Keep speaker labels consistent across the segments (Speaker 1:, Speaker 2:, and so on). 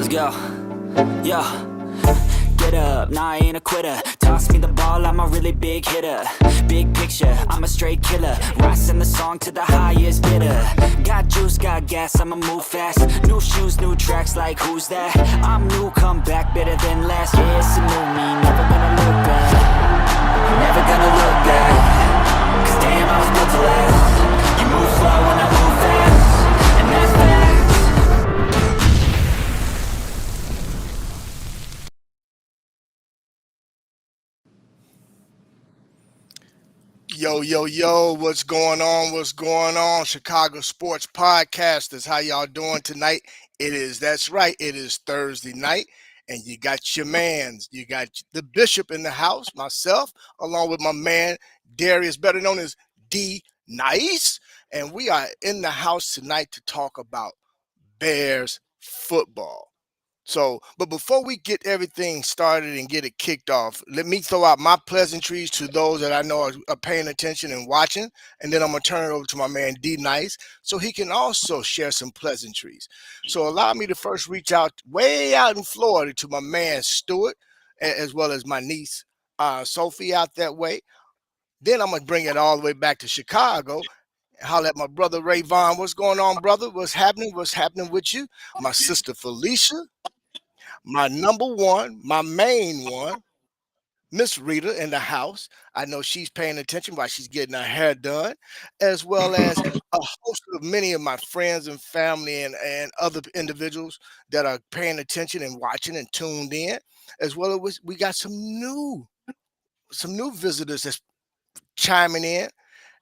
Speaker 1: Let's go. Yo. Get up, nah, I ain't a quitter. Toss me the ball, I'm a really big hitter. Big picture, I'm a straight killer. Rising the song to the highest bidder. Got juice, got gas, I'ma move fast. New shoes, new tracks, like who's that? I'm new, come back, better than last. Yeah, it's a new me, never gonna look back. Never gonna look back. Cause damn, I was built to last. You move slow and I move fast. And that's facts.
Speaker 2: Yo, what's going on? What's going on? Chicago Sports Podcasters, how y'all doing tonight? That's right, it is Thursday night, and you got your mans. You got the Bishop in the house, myself, along with my man, Darius, better known as D Nice, and we are in the house tonight to talk about Bears football. So, but before we get everything started and get it kicked off, let me throw out my pleasantries to those that I know are paying attention and watching, and then I'm going to turn it over to my man D Nice so he can also share some pleasantries. So, allow me to first reach out way out in Florida to my man Stuart, as well as my niece Sophie out that way. Then I'm going to bring it all the way back to Chicago. Holler at my brother Ray Vaughn. What's going on, brother? What's happening? What's happening with you? My sister Felicia. My number one, my main one, Miss Rita in the house. I know she's paying attention while she's getting her hair done, as well as a host of many of my friends and family and other individuals that are paying attention and watching and tuned in, as well as we got some new visitors that's chiming in,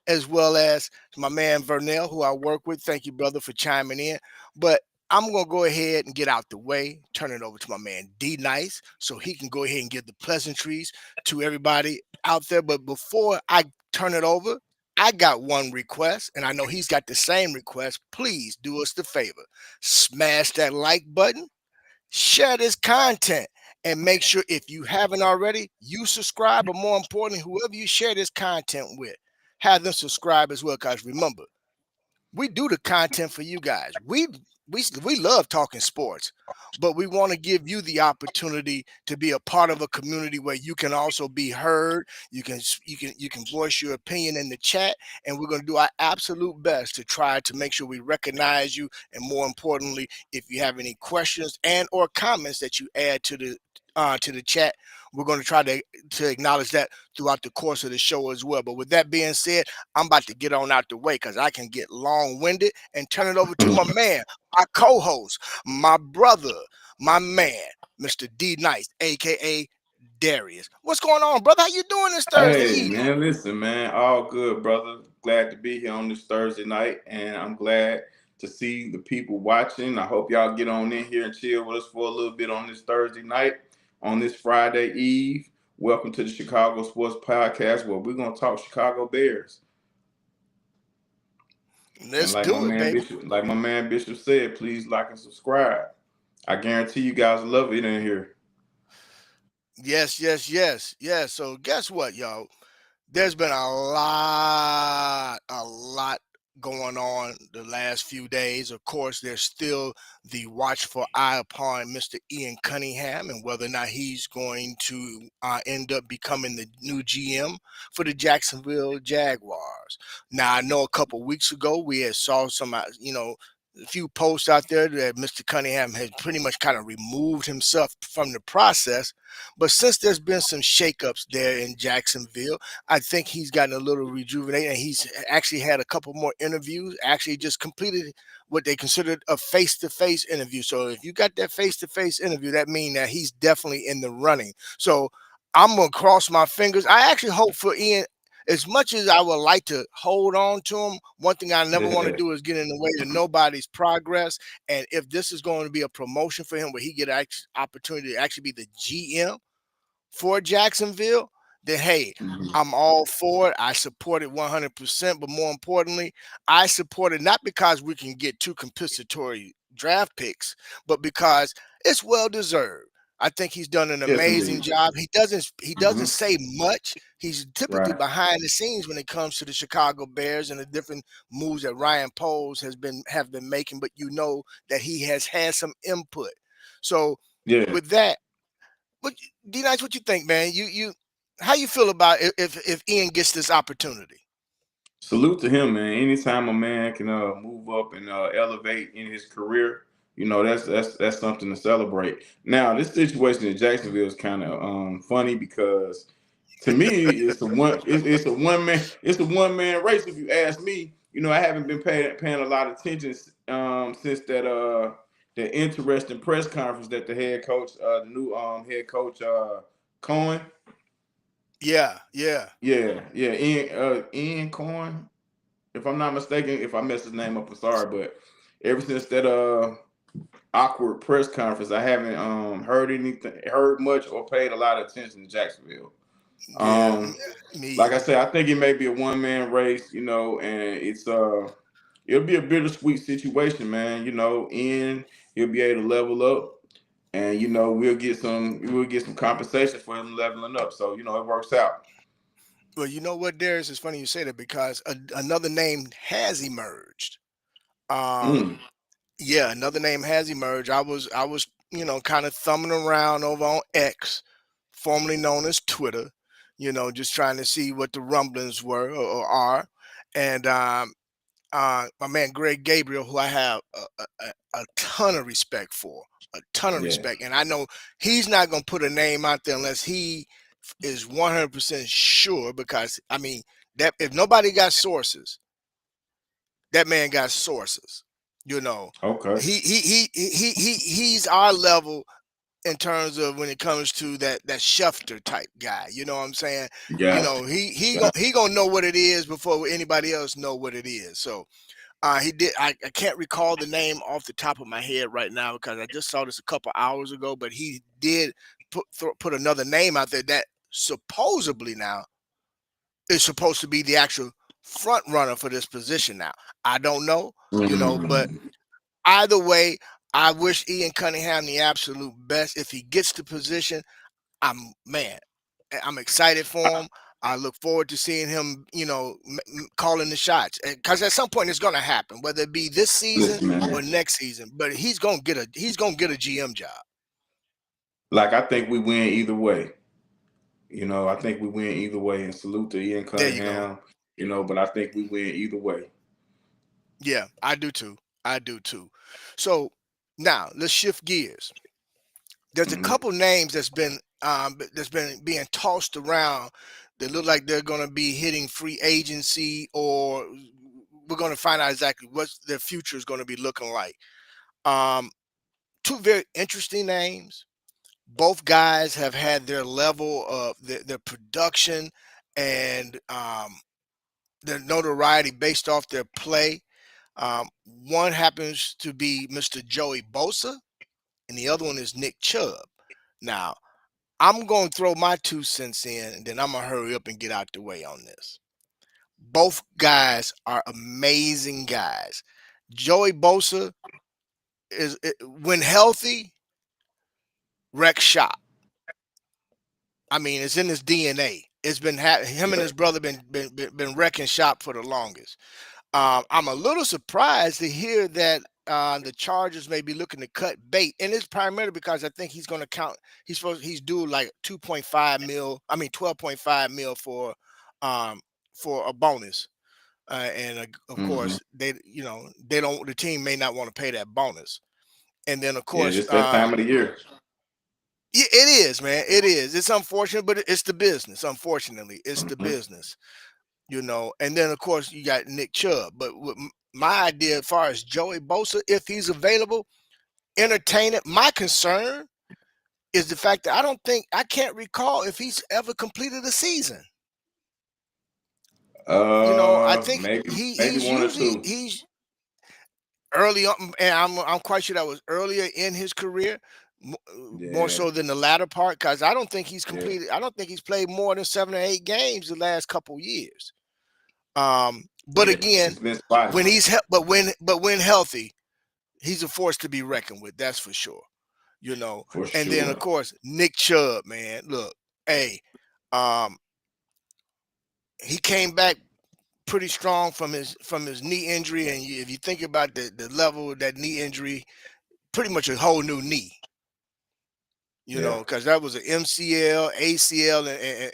Speaker 2: as well as my man Vernell, who I work with. Thank you, brother, for chiming in. But I'm going to go ahead and get out the way, turn it over to my man D Nice so he can go ahead and give the pleasantries to everybody out there. But before I turn it over, I got one request, and I know he's got the same request. Please do us the favor. Smash that like button, share this content, and make sure if you haven't already, you subscribe, but more importantly, whoever you share this content with, have them subscribe as well. Because remember, we do the content for you guys. We love talking sports, but we want to give you the opportunity to be a part of a community where you can also be heard. You can voice your opinion in the chat, and we're going to do our absolute best to try to make sure we recognize you. And more importantly, if you have any questions and or comments that you add to the chat, we're going to try to acknowledge that throughout the course of the show as well. But with that being said, I'm about to get on out the way because I can get long-winded and turn it over to my man, my co-host, my brother, my man, Mr. D Nice, aka Darius. What's going on, brother? How you doing this Thursday evening?
Speaker 3: Man, listen, man, all good, brother. Glad to be here on this Thursday night, and I'm glad to see the people watching. I hope y'all get on in here and chill with us for a little bit on this Thursday night, on this Friday Eve. Welcome to the Chicago Sports Podcast, where we're going to talk Chicago Bears.
Speaker 2: Let's do it, baby.
Speaker 3: Like my man Bishop said, please like and subscribe. I guarantee you guys love it in here.
Speaker 2: Yes. So guess what, y'all? There's been a lot going on the last few days. Of course, there's still the watchful eye upon Mr. Ian Cunningham and whether or not he's going to end up becoming the new GM for the Jacksonville Jaguars. Now, I know a couple weeks ago we had saw some, a few posts out there that Mr. Cunningham had pretty much kind of removed himself from the process. But since there's been some shakeups there in Jacksonville, I think he's gotten a little rejuvenated, and he's actually had a couple more interviews, actually just completed what they considered a face-to-face interview. So if you got that face-to-face interview, that means that he's definitely in the running. So I'm going to cross my fingers. I actually hope for Ian. As much as I would like to hold on to him, one thing I never want to do is get in the way of nobody's progress. And if this is going to be a promotion for him where he get an opportunity to actually be the GM for Jacksonville, then hey, I'm all for it. I support it 100%. But more importantly, I support it not because we can get two compensatory draft picks, but because it's well deserved. I think he's done an amazing job. He doesn't say much. He's typically behind the scenes when it comes to the Chicago Bears and the different moves that Ryan Poles have been making, but you know that he has had some input. So
Speaker 3: Yeah.
Speaker 2: with that, what D-Nice, what you think, man? How you feel about if Ian gets this opportunity?
Speaker 3: Salute to him, man. Anytime a man can move up and elevate in his career, that's something to celebrate. Now, this situation in Jacksonville is kind of funny because to me it's a one man race. If you ask me, I haven't been paying a lot of attention since that interesting press conference that the new head coach Cohen.
Speaker 2: Yeah, yeah.
Speaker 3: Yeah, Ian Cohen, if I'm not mistaken. If I messed his name up, I'm sorry. But ever since that awkward press conference, I haven't heard much, or paid a lot of attention to Jacksonville.
Speaker 2: Yeah,
Speaker 3: Um,
Speaker 2: me
Speaker 3: like I
Speaker 2: either.
Speaker 3: said, I think it may be a one man race, and it'll be a bittersweet situation, man. In he'll be able to level up, and we'll get some compensation for him leveling up. So it works out.
Speaker 2: Well, you know what, Darius? It's funny you say that because another name has emerged. Um,
Speaker 3: Mm,
Speaker 2: yeah, another name has emerged. I was kind of thumbing around over on X, formerly known as Twitter, just trying to see what the rumblings were or are, and my man Greg Gabriel, who I have a ton of respect for, a ton of
Speaker 3: yeah.
Speaker 2: respect, and I know he's not going to put a name out there unless he is 100% sure. Because I mean, that if nobody got sources, that man got sources. You know,
Speaker 3: Okay.
Speaker 2: he's our level in terms of when it comes to that Schefter type guy. You know what I'm saying?
Speaker 3: Gotcha.
Speaker 2: He gonna know what it is before anybody else know what it is. So he did. I can't recall the name off the top of my head right now because I just saw this a couple hours ago. But he did put another name out there that supposedly now is supposed to be the actual front runner for this position. Now I don't know, but
Speaker 3: Mm,
Speaker 2: either way, I wish Ian Cunningham the absolute best. If he gets the position, man, I'm excited for him. I look forward to seeing him, calling the shots. Because at some point it's going to happen, whether it be this season
Speaker 3: listen,
Speaker 2: or
Speaker 3: man.
Speaker 2: next season. But he's gonna get a GM job.
Speaker 3: Like I think we win either way. I think we win either way. And salute to Ian
Speaker 2: There you go.
Speaker 3: Cunningham. But I think we win either way.
Speaker 2: Yeah, I do too. I do too. So now let's shift gears. There's a
Speaker 3: Hmm.
Speaker 2: couple names that's been being tossed around that look like they're going to be hitting free agency, or we're going to find out exactly what their future is going to be looking like. Um, Two very interesting names. Both guys have had their level of their production and their notoriety based off their play. One happens to be Mr. Joey Bosa, and the other one is Nick Chubb. Now, I'm going to throw my 2 cents in, and then I'm going to hurry up and get out the way on this. Both guys are amazing guys. Joey Bosa when healthy, wreck shop. I mean, it's in his DNA. It's been him and
Speaker 3: Yeah.
Speaker 2: his brother been wrecking shop for the longest. I'm a little surprised to hear that the Chargers may be looking to cut bait, and it's primarily because I think he's going to count. He's due like 2.5 mil. I mean 12.5 mil for a bonus, and of
Speaker 3: Hmm.
Speaker 2: course they don't. The team may not want to pay that bonus, and then of
Speaker 3: Yeah,
Speaker 2: course
Speaker 3: just that time of the year.
Speaker 2: yeah, it is, man. It is. It's unfortunate, but it's the business. Unfortunately, it's the
Speaker 3: Hmm.
Speaker 2: business. And then of course you got Nick Chubb. But my idea as far as Joey Bosa, if he's available, entertain it. My concern is the fact that I can't recall if he's ever completed a season. I think
Speaker 3: Maybe
Speaker 2: he's
Speaker 3: one or
Speaker 2: usually
Speaker 3: two.
Speaker 2: he's early on, and I'm quite sure that was earlier in his career, more
Speaker 3: Yeah,
Speaker 2: so than the latter part, because I don't think he's
Speaker 3: yeah,
Speaker 2: completed. I don't think he's played more than 7 or 8 games the last couple years. But
Speaker 3: yeah.
Speaker 2: again,
Speaker 3: It's been spotty
Speaker 2: when healthy, he's a force to be reckoned with. That's for sure.
Speaker 3: for
Speaker 2: And then of
Speaker 3: sure.
Speaker 2: course Nick Chubb, man. Look, hey, um, he came back pretty strong from his knee injury, and if you think about the level of that knee injury, pretty much a whole new knee.
Speaker 3: Yeah.
Speaker 2: because that was an MCL, ACL,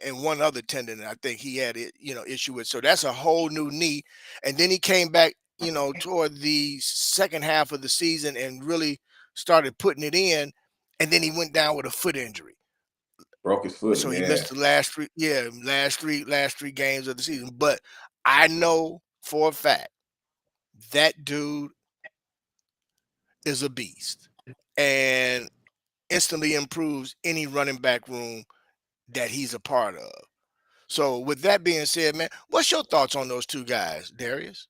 Speaker 2: and one other tendon I think he had it, issue with. So that's a whole new knee. And then he came back, toward the second half of the season and really started putting it in. And then he went down with a foot injury.
Speaker 3: Broke his foot.
Speaker 2: So he
Speaker 3: Yeah.
Speaker 2: missed the last three games of the season. But I know for a fact that dude is a beast and instantly improves any running back room that he's a part of. So with that being said, man, what's your thoughts on those two guys, Darius?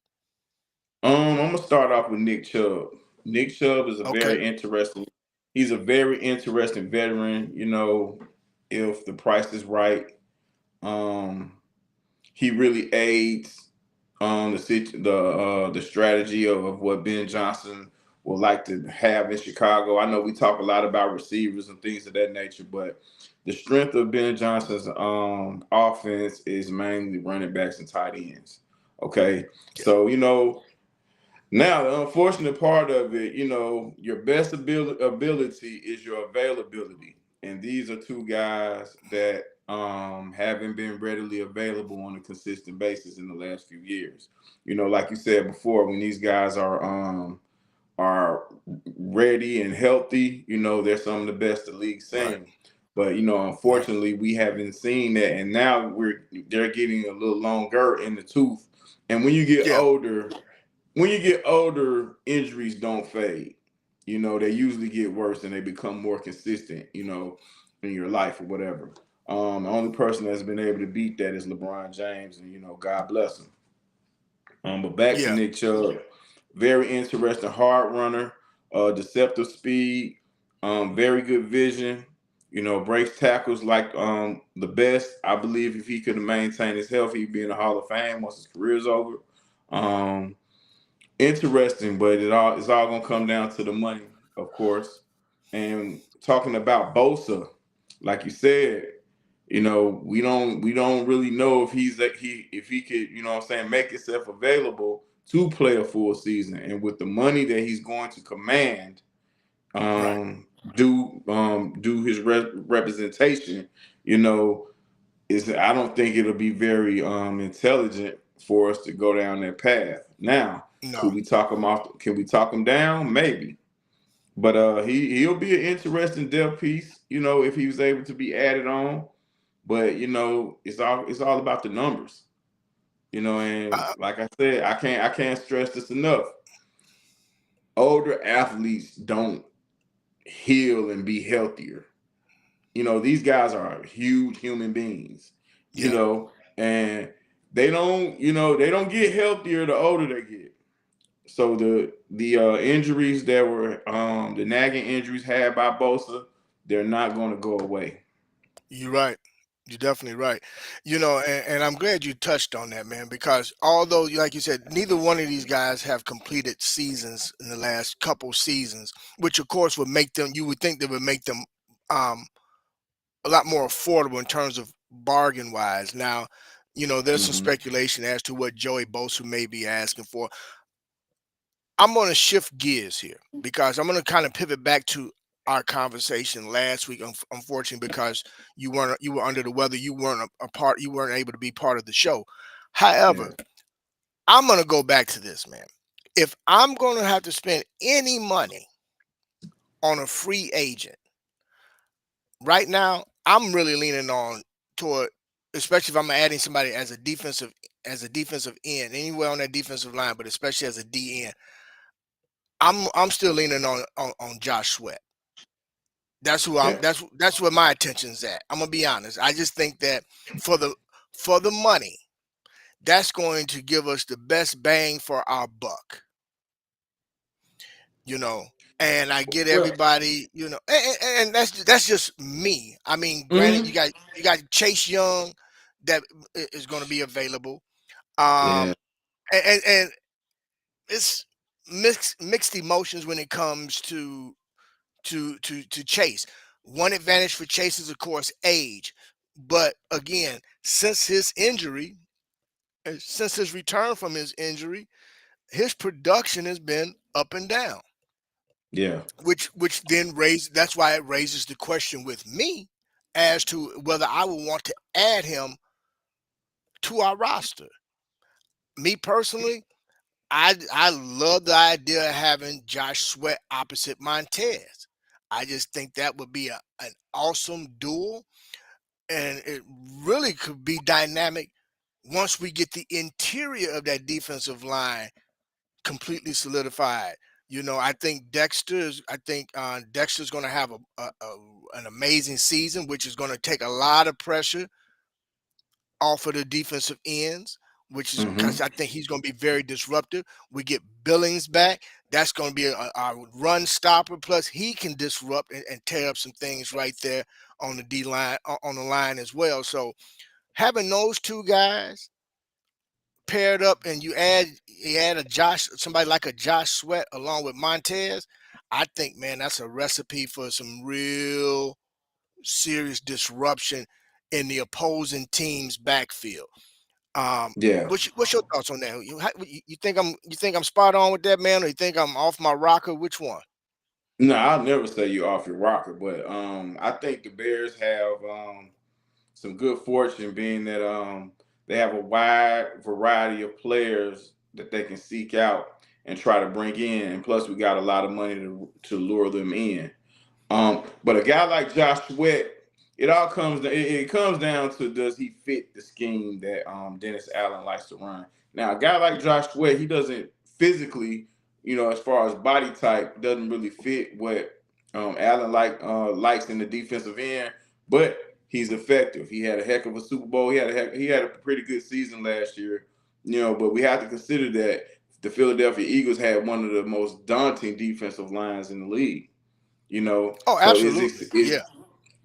Speaker 3: I'm gonna start off with Nick Chubb. Nick Chubb is a
Speaker 2: Okay.
Speaker 3: very interesting. He's a very interesting veteran. If the price is right, um, he really aids the strategy of what Ben Johnson would like to have in Chicago. I know we talk a lot about receivers and things of that nature, but the strength of Ben Johnson's offense is mainly running backs and tight ends. Okay,
Speaker 2: Yeah.
Speaker 3: so now, the unfortunate part of it, your best ability is your availability. And these are two guys that haven't been readily available on a consistent basis in the last few years. Like you said before, when these guys are ready and healthy, they're some of the best the league's
Speaker 2: Right.
Speaker 3: seen. But
Speaker 2: Right.
Speaker 3: unfortunately, we haven't seen that, and now they're getting a little longer in the tooth. And
Speaker 2: Yeah.
Speaker 3: when you get older, injuries don't fade. They usually get worse and they become more consistent, in your life or whatever. The only person that's been able to beat that is LeBron James, and God bless him. But back to
Speaker 2: Yeah.
Speaker 3: Nick Chubb, very interesting hard runner, deceptive speed, very good vision. Breaks tackles like the best. I believe if he could maintain his health, he'd be in the Hall of Fame once his career's over. Um, Interesting, but it's all gonna come down to the money, of course. And talking about Bosa, like you said, we don't really know if he could, what I'm saying, make himself available to play a full season. And with the money that he's going to command,
Speaker 2: Right.
Speaker 3: do his representation, you know, is I don't think it'll be very intelligent for us to go down that path. Now,
Speaker 2: No.
Speaker 3: could we talk him off? Can we talk him down? Maybe, but he'll be an interesting depth piece. If he was able to be added on. But it's all about the numbers. And
Speaker 2: Uh,
Speaker 3: like I said, I can't stress this enough. Older athletes don't heal and be healthier. These guys are huge human beings,
Speaker 2: yeah.
Speaker 3: and they don't get healthier the older they get. So the injuries that were the nagging injuries had by Bosa, they're not going to go away.
Speaker 2: You're right. You're definitely right. And I'm glad you touched on that, man, because although, like you said, neither one of these guys have completed seasons in the last couple seasons, which of course would make them, you would think that would make them um, a lot more affordable in terms of bargain wise. Now, there's some
Speaker 3: Hmm.
Speaker 2: speculation as to what Joey Bosa may be asking for. I'm going to shift gears here because I'm going to kind of pivot back to our conversation last week. Unfortunately, because you were under the weather, you weren't a part, you weren't able to be part of the show.
Speaker 3: Yeah.
Speaker 2: However, I'm going to go back to this, man. If I'm going to have to spend any money on a free agent right now, I'm really leaning on toward, especially if I'm adding somebody as a defensive end, anywhere on that defensive line, but especially as a DN. I'm still leaning on Josh Sweat. That's who I'm.
Speaker 3: Yeah.
Speaker 2: That's where my attention's at. I'm gonna be honest. I just think that for the for the money, that's going to give us the best bang for our buck. You know, and I get
Speaker 3: Well.
Speaker 2: everybody. And that's just me. I mean, granted, you
Speaker 3: Hmm.
Speaker 2: got you got Chase Young that is going to be available. Um,
Speaker 3: Yeah.
Speaker 2: and it's mixed emotions when it comes to Chase. One advantage for Chase is, of course, age. But again, since his return from his injury, his production has been up and down.
Speaker 3: Yeah.
Speaker 2: which then raises that's why it raises the question with me as to whether I would want to add him to our roster. Me personally, I love the idea of having Josh Sweat opposite Montez. I just think that would be an awesome duel, and it really could be dynamic once we get the interior of that defensive line completely solidified. I think Dexter's going to have an amazing season, which is going to take a lot of pressure off of the defensive ends, which is because
Speaker 3: Mm-hmm.
Speaker 2: I think he's going to be very disruptive. We get Billings back. That's going to be a run stopper. Plus, he can disrupt and tear up some things right there on the D line, on the line as well. So having those two guys paired up, and you add somebody like a Josh Sweat along with Montez, I think, man, that's a recipe for some real serious disruption in the opposing team's backfield. Um,
Speaker 3: Yeah.
Speaker 2: what's your thoughts on that? You think I'm spot on with that, man, or you think I'm off my rocker? Which one?
Speaker 3: No, I'll never say you off your rocker, but I think the Bears have some good fortune being that they have a wide variety of players that they can seek out and try to bring in, and plus we got a lot of money to lure them in. But a guy like Josh Sweat, it comes down to, does he fit the scheme that Dennis Allen likes to run? Now, a guy like Josh Sweat, he doesn't physically, as far as body type, doesn't really fit what Allen likes in the defensive end, but he's effective. He had a heck of a Super Bowl. He had a pretty good season last year, But we have to consider that the Philadelphia Eagles had one of the most daunting defensive lines in the league.
Speaker 2: Oh,
Speaker 3: So
Speaker 2: absolutely. Yeah.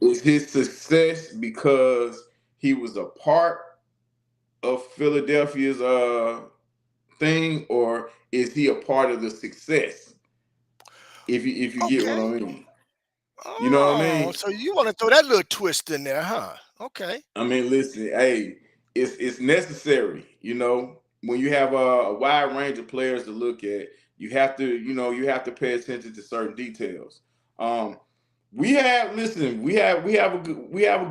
Speaker 3: is his success because he was a part of Philadelphia's thing, or is he a part of the success? If you get what I
Speaker 2: Okay.
Speaker 3: mean, you know what I
Speaker 2: Oh,
Speaker 3: mean.
Speaker 2: so you want to throw that little twist in there, huh? Okay.
Speaker 3: I mean, listen, hey, it's necessary. When you have a wide range of players to look at, you have to pay attention to certain details. Um, we have a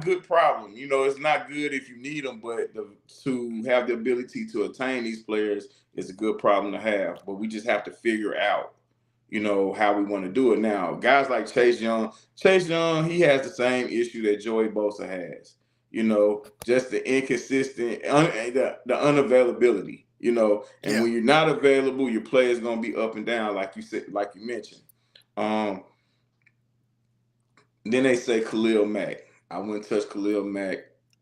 Speaker 3: good problem. It's not good if you need them, but to have the ability to attain these players is a good problem to have. But we just have to figure out, how we want to do it now. Guys like Chase Young, he has the same issue that Joey Bosa has. Just the inconsistent, the unavailability. And
Speaker 2: Yeah.
Speaker 3: when you're not available, your play is gonna be up and down, like you said, like you mentioned. Um, then they say Khalil Mack. I wouldn't touch Khalil Mack.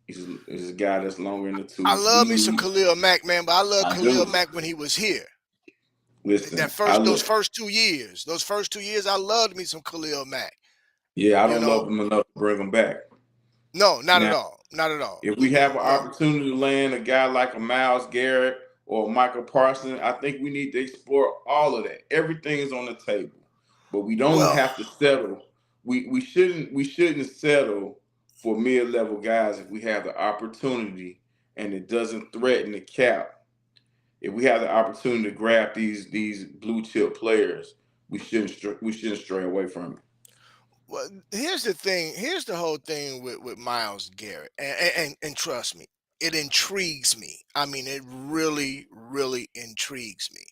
Speaker 3: He's a guy that's longer in the
Speaker 2: I
Speaker 3: tooth. We
Speaker 2: love me some
Speaker 3: need.
Speaker 2: Khalil Mack, man, but I love
Speaker 3: I
Speaker 2: Khalil
Speaker 3: do.
Speaker 2: Mack when he was here.
Speaker 3: Listen,
Speaker 2: Those first 2 years, I loved me some Khalil Mack.
Speaker 3: yeah, I
Speaker 2: You
Speaker 3: don't love
Speaker 2: know,
Speaker 3: him enough to bring him back.
Speaker 2: no, not at
Speaker 3: Now,
Speaker 2: all, not at all.
Speaker 3: if we have an
Speaker 2: No.
Speaker 3: opportunity to land a guy like a Miles Garrett or Michael Parsons, I think we need to explore all of that. Everything is on the table, but we don't
Speaker 2: Well,
Speaker 3: have to settle. We shouldn't settle for mid level guys if we have the opportunity and it doesn't threaten the cap. If we have the opportunity to grab these blue chip players, we shouldn't stray away from it.
Speaker 2: well, here's the thing. Here's the whole thing with Miles Garrett, and trust me, it intrigues me. I mean, it really, really intrigues me.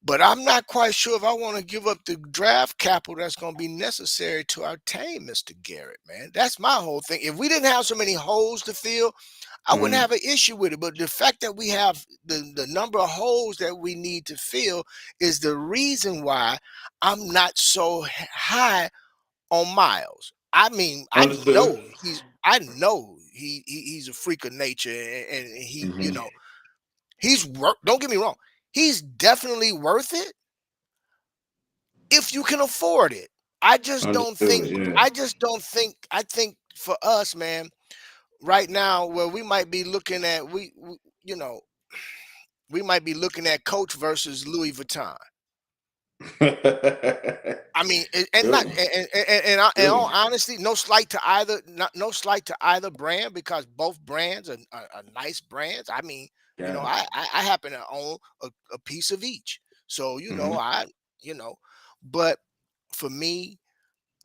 Speaker 2: But I'm not quite sure if I want to give up the draft capital that's going to be necessary to obtain Mr. Garrett, man. That's my whole thing. If we didn't have so many holes to fill, I wouldn't
Speaker 3: Mhm.
Speaker 2: have an issue with it. But the fact that we have the number of holes that we need to fill is the reason why I'm not so high on Miles. I mean,
Speaker 3: Understood.
Speaker 2: I know he's a freak of nature, and he,
Speaker 3: Hmm.
Speaker 2: he's worth. Don't get me wrong, he's definitely worth it if you can afford it. I just don't think.
Speaker 3: Understood. Yeah.
Speaker 2: I just don't think. I think for us, man, right now, where we might be looking at, you know, we might be looking at Coach versus Louis Vuitton. I mean, and
Speaker 3: Good
Speaker 2: not
Speaker 3: one.
Speaker 2: in
Speaker 3: Good
Speaker 2: all
Speaker 3: one.
Speaker 2: honesty, no slight to either, no slight to either brand, because both brands are nice brands. I mean,
Speaker 3: Got it.
Speaker 2: I happen to own a piece of each, so
Speaker 3: Hmm.
Speaker 2: you know, but for me,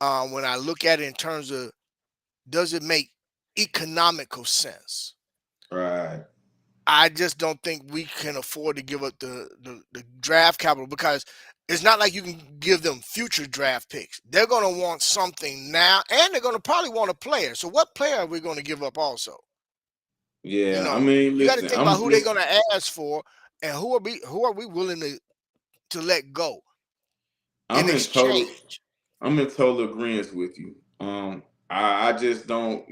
Speaker 2: when I look at it in terms of does it make economical sense?
Speaker 3: Right.
Speaker 2: I just don't think we can afford to give up the draft capital because it's not like you can give them future draft picks. They're going to want something now, and they're going to probably want a player. So, what player are we going to give up also? You
Speaker 3: Yeah. I
Speaker 2: know,
Speaker 3: mean,
Speaker 2: you got to
Speaker 3: listen,
Speaker 2: think about
Speaker 3: I'm
Speaker 2: who they're
Speaker 3: listen.
Speaker 2: going to ask for, and who are we willing to let go in
Speaker 3: I'm in total.
Speaker 2: exchange.
Speaker 3: I'm in total agreement with you. I just don't,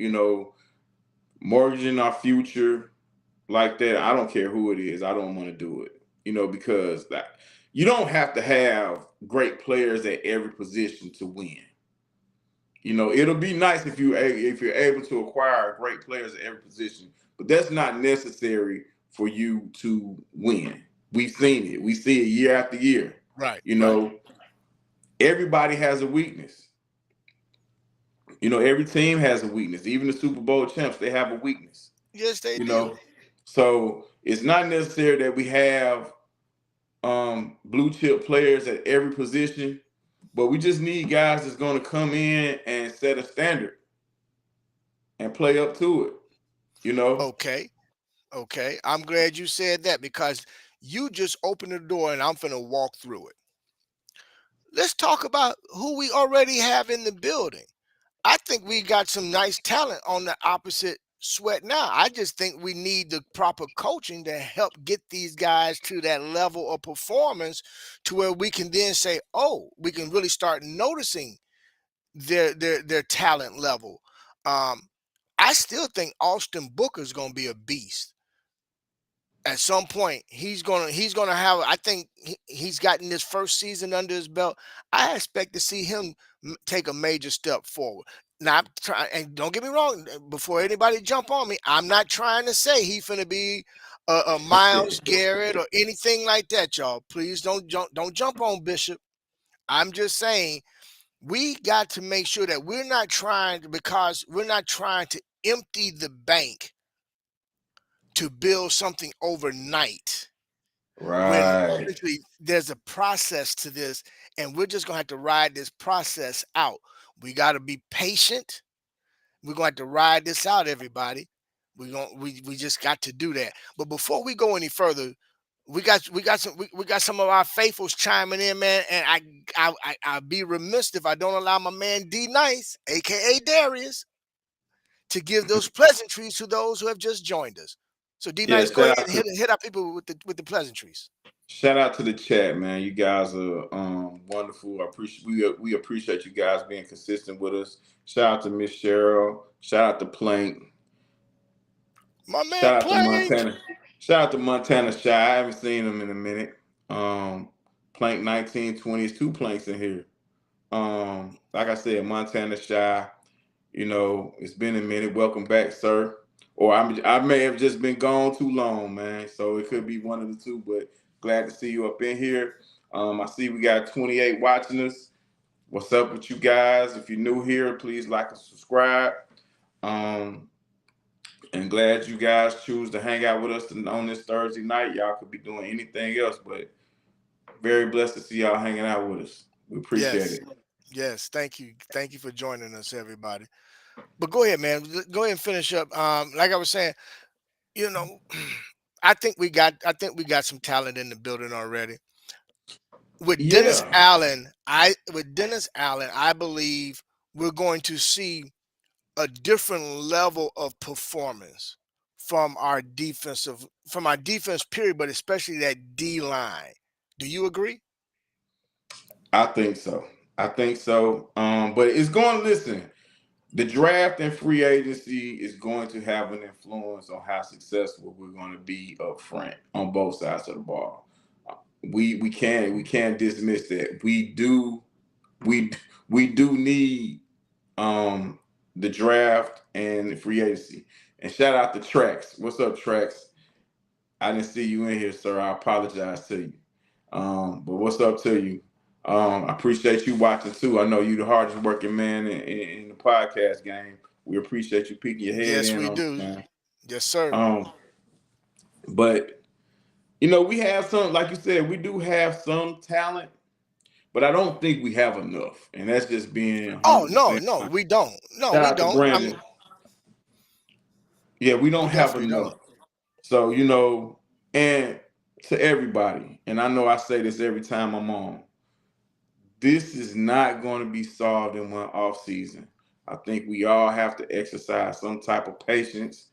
Speaker 3: mortgaging our future like that. I don't care who it is. I don't want to do it. Because that you don't have to have great players at every position to win. It'll be nice if you're able to acquire great players at every position, but that's not necessary for you to win. We've seen it. We see it year after year.
Speaker 2: Right,
Speaker 3: You
Speaker 2: right.
Speaker 3: know, everybody has a weakness. Every team has a weakness. Even the Super Bowl champs, they have a weakness.
Speaker 2: Yes, they
Speaker 3: You
Speaker 2: do.
Speaker 3: know, so it's not necessary that we have blue chip players at every position, but we just need guys that's going to come in and set a standard and play up to it. You know,
Speaker 2: Okay, okay. I'm glad you said that because you just opened the door and I'm finna walk through it. Let's talk about who we already have in the building. I think we got some nice talent on the opposite sweat now. I just think we need the proper coaching to help get these guys to that level of performance to where we can then say, oh, we can really start noticing their talent level. Um, I still think Austin Booker is going to be a beast at some point. He's gonna have. I think he's gotten this first season under his belt. I expect to see him take a major step forward. Now, I'm trying, and don't get me wrong. Before anybody jump on me, I'm not trying to say he's finna be a Miles Garrett or anything like that, y'all. Please don't jump on Bishop. I'm just saying we got to make sure that we're not trying to empty the bank to build something overnight when
Speaker 3: right?
Speaker 2: essentially there's a process to this, and we're just gonna have to ride this process out. We got to be patient. We're gonna have to ride this out, everybody. We just got to do that. But before we go any further, we got some of our faithfuls chiming in, man. And I'd be remiss if I don't allow my man D Nice, aka Darius, to give those pleasantries to those who have just joined us. So D
Speaker 3: Yeah,
Speaker 2: Nice, go ahead and hit our people with the pleasantries.
Speaker 3: shout out to the chat, man. You guys are wonderful. I appreciate we appreciate you guys being consistent with us. Shout out to Miss Cheryl. Shout out to Plank.
Speaker 2: My man
Speaker 3: Shout out to
Speaker 2: Plank.
Speaker 3: Montana. Shout out to Montana Shy. I haven't seen him in a minute. Plank 1920 is two planks in here. Like I said, Montana Shy. It's been a minute. Welcome back, sir. Or I may have just been gone too long, man. So it could be one of the two. But glad to see you up in here. I see we got 28 watching us. What's up with you guys? If you're new here, please like and subscribe. Um, and glad you guys choose to hang out with us on this Thursday night. Y'all could be doing anything else, but very blessed to see y'all hanging out with us. We appreciate
Speaker 2: Yes.
Speaker 3: it.
Speaker 2: Yes. Thank you. Thank you for joining us, everybody. But go ahead, man. Go ahead and finish up. Like I was saying, you know, I think we got some talent in the building already. With Dennis
Speaker 3: Yeah,
Speaker 2: Allen, I believe we're going to see a different level of performance from our defense period, but especially that D line. Do you agree?
Speaker 3: I think so. I think so. But it's going to listen. The draft and free agency is going to have an influence on how successful we're going to be up front on both sides of the ball. We can't dismiss that. We we do need um the draft and the free agency. And shout out to Trax. What's up, Trax? I didn't see you in here, sir. I apologize to you. But what's up to you? I appreciate you watching too. I know you the hardest working man in the podcast game. We appreciate you peeking your head
Speaker 2: Yes,
Speaker 3: in
Speaker 2: we
Speaker 3: on us,
Speaker 2: do.
Speaker 3: man.
Speaker 2: Yes, sir.
Speaker 3: Um, but we have some, like you said, we do have some talent, but I don't think we have enough, and that's just being
Speaker 2: Oh
Speaker 3: 100%
Speaker 2: no,
Speaker 3: honest.
Speaker 2: we don't. No,
Speaker 3: Shout
Speaker 2: we
Speaker 3: out to
Speaker 2: don't. I mean,
Speaker 3: Brandon. Yeah, we
Speaker 2: we
Speaker 3: don't have
Speaker 2: definitely don't.
Speaker 3: enough. So, and to everybody, and I know I say this every time I'm on, this is not going to be solved in one off season. I think we all have to exercise some type of patience.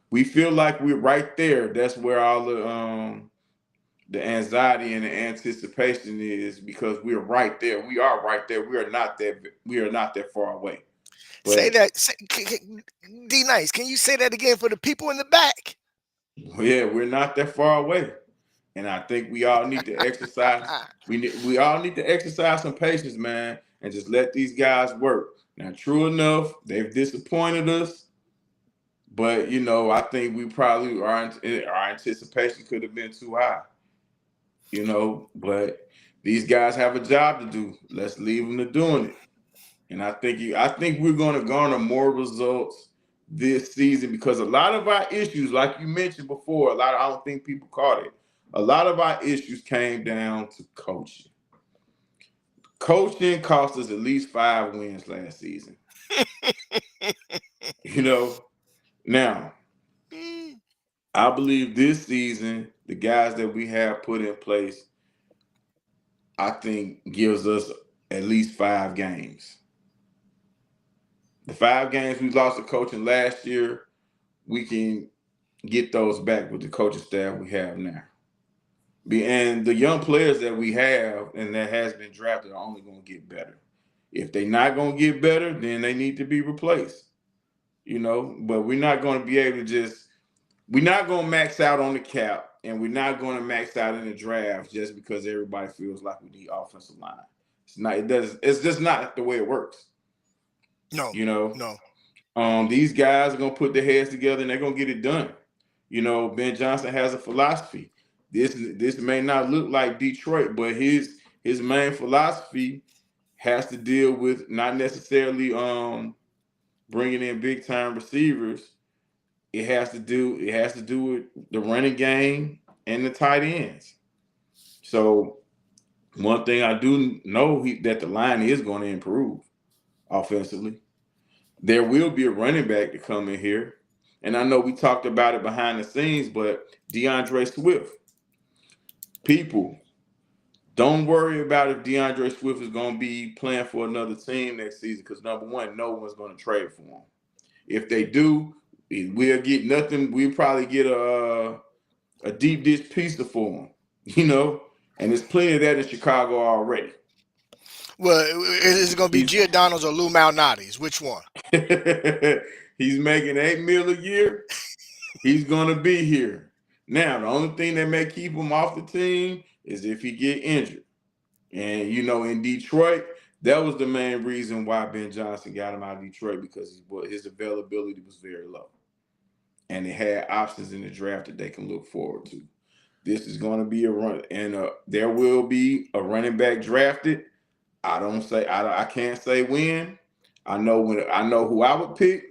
Speaker 3: We feel like we're right there. That's where all the anxiety and the anticipation is, because we're right there. We are right there. We are not that far away.
Speaker 2: Say
Speaker 3: But
Speaker 2: that, D Nice. Can you say that again for the people in the back?
Speaker 3: yeah, we're not that far away. And I think we all need to exercise. We all need to exercise some patience, man, and just let these guys work. Now, true enough, they've disappointed us, but I think we probably our anticipation could have been too high. But these guys have a job to do. Let's leave them to doing it. And I think we're going to garner more results this season, because a lot of our issues, like you mentioned before, I don't think people caught it. A lot of our issues came down to coaching. Coaching cost us at least 5 wins last season. You know, Now
Speaker 2: Mm.
Speaker 3: I believe this season the guys that we have put in place, I think, gives us at least 5 games. The 5 games we lost to coaching last year, we can get those back with the coaching staff we have now. And the young players that we have and that has been drafted are only going to get better. If they're not going to get better, then they need to be replaced. But we're not going to be able to we're not going to max out on the cap, and we're not going to max out in the draft just because everybody feels like we need offensive line. It's just not the way it works.
Speaker 2: No,
Speaker 3: You know,
Speaker 2: no.
Speaker 3: these guys are gonna put their heads together and they're gonna get it done. Ben Johnson has a philosophy. This may not look like Detroit, but his main philosophy has to deal with not necessarily bringing in big time receivers. It has to do with the running game and the tight ends. So one thing I do know that the line is going to improve offensively. There will be a running back to come in here. And I know we talked about it behind the scenes, but DeAndre Swift, people, don't worry about if DeAndre Swift is going to be playing for another team next season, because number one, no one's going to trade for him. If they do, we'll get nothing. We'll probably get a deep dish pizza for him, and there's plenty of that in Chicago already.
Speaker 2: Well, is it going to be
Speaker 3: He's
Speaker 2: Giordano's or Lou Malnati's? Which one?
Speaker 3: he's making $8 million a year. He's gonna be here. Now, the only thing that may keep him off the team is if he get injured. And in Detroit, that was the main reason why Ben Johnson got him out of Detroit, because his availability was very low, and they had options in the draft that they can look forward to. This is going to be a run, and there will be a running back drafted. I can't say when. I know who I would pick,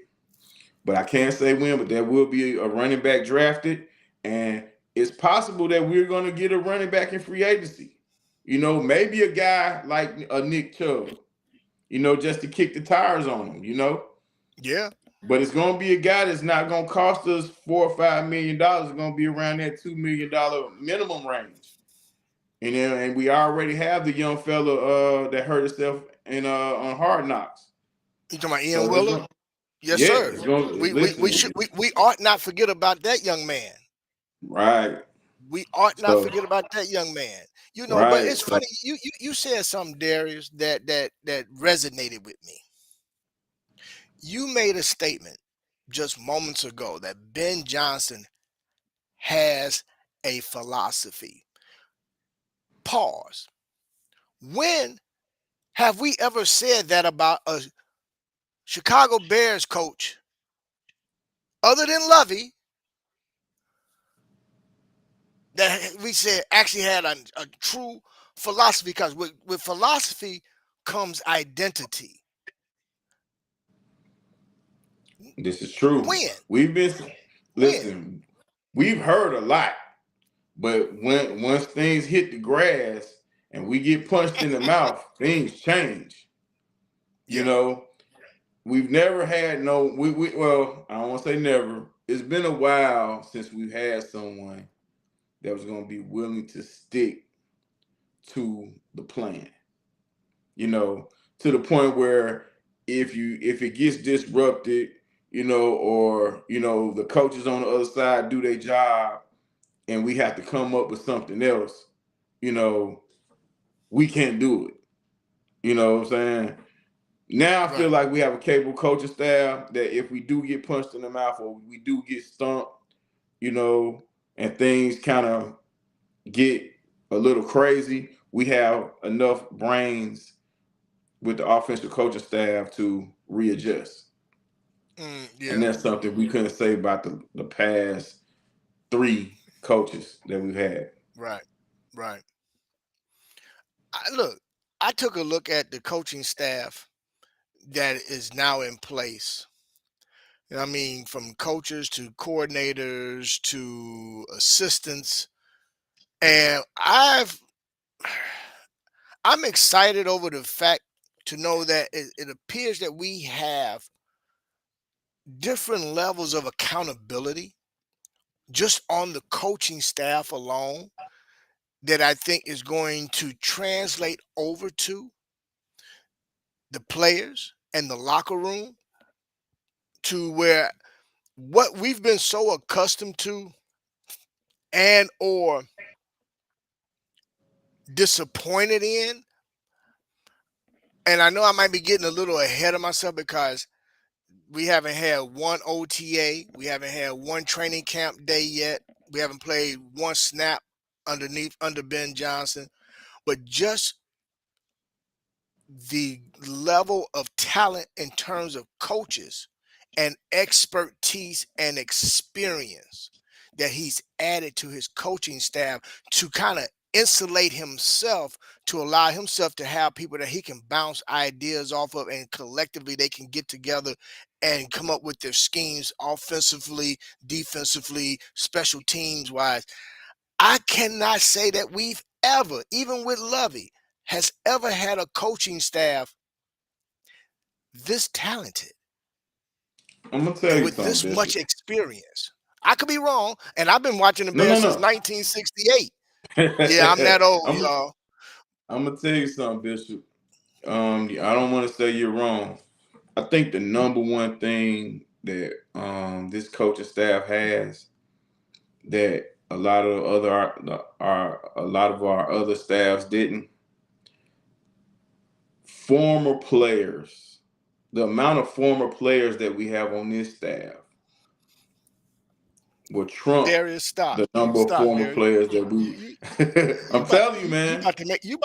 Speaker 3: but I can't say when. But there will be a running back drafted, and it's possible that we're going to get a running back in free agency. Maybe a guy like a Nick Chubb, just to kick the tires on him.
Speaker 2: Yeah.
Speaker 3: But it's going to be a guy that's not going to cost us $4 or $5 million. It's going to be around that $2 million minimum range. And we already have the young fella that hurt himself on Hard Knocks.
Speaker 2: You talking about Ian
Speaker 3: So it's
Speaker 2: Willer?
Speaker 3: going,
Speaker 2: Yes,
Speaker 3: yeah,
Speaker 2: sir.
Speaker 3: it's going. Listen,
Speaker 2: We ought not forget about that young man.
Speaker 3: right.
Speaker 2: We ought not
Speaker 3: So
Speaker 2: forget about that young man. But
Speaker 3: right.
Speaker 2: it's
Speaker 3: So
Speaker 2: funny. You said something, Darius, that resonated with me. You made a statement just moments ago that Ben Johnson has a philosophy. Pause. When have we ever said that about a Chicago Bears coach other than Lovey, that we said actually had a true philosophy? Because with philosophy comes identity.
Speaker 3: this is true.
Speaker 2: When?
Speaker 3: We've been
Speaker 2: When?
Speaker 3: listen. We've heard a lot, but once things hit the grass and we get punched in the mouth, things change. You
Speaker 2: Yeah.
Speaker 3: know, we've never had well, I don't want to say never. It's been a while since we've had someone that was going to be willing to stick to the plan. You know, to the point where if it gets disrupted, or the coaches on the other side do their job and we have to come up with something else, you know, we can't do it. You know what I'm saying? Now I feel
Speaker 2: Right.
Speaker 3: like we have a capable coaching staff that if we do get punched in the mouth or we do get stumped, and things kind of get a little crazy, we have enough brains with the offensive coaching staff to readjust. And
Speaker 2: Yeah.
Speaker 3: that's something we couldn't say about the past three coaches that we've had.
Speaker 2: Right. Right. Look, I took a look at the coaching staff that is now in place. I mean, from coaches to coordinators to assistants, and I'm excited over the fact to know that it appears that we have different levels of accountability just on the coaching staff alone that I think is going to translate over to the players and the locker room, to where what we've been so accustomed to and or disappointed in. And I know I might be getting a little ahead of myself because we haven't had one OTA, we haven't had one training camp day yet, we haven't played one snap under Ben Johnson, but just the level of talent in terms of coaches and expertise and experience that he's added to his coaching staff to kind of insulate himself, to allow himself to have people that he can bounce ideas off of, and collectively they can get together and come up with their schemes offensively, defensively, special teams wise. I cannot say that we've ever, even with Lovey, has ever had a coaching staff this talented
Speaker 3: I'm gonna tell
Speaker 2: and
Speaker 3: you
Speaker 2: with
Speaker 3: something,
Speaker 2: this much
Speaker 3: Bishop.
Speaker 2: experience. I could be wrong, and I've been watching the
Speaker 3: No,
Speaker 2: Bears
Speaker 3: no,
Speaker 2: since
Speaker 3: no.
Speaker 2: 1968. Yeah, I'm that old,
Speaker 3: I'm
Speaker 2: y'all.
Speaker 3: I'm gonna tell you something, Bishop. I don't want to say you're wrong. I think the number one thing that this coaching staff has that a lot of our other staffs didn't. Former players, the amount of former players that we have on this staff will trump
Speaker 2: Darius, stop.
Speaker 3: the number of
Speaker 2: Stop,
Speaker 3: former
Speaker 2: Darius.
Speaker 3: players that
Speaker 2: You
Speaker 3: we.
Speaker 2: you you
Speaker 3: I'm
Speaker 2: about
Speaker 3: telling you,
Speaker 2: you
Speaker 3: man.
Speaker 2: about to make you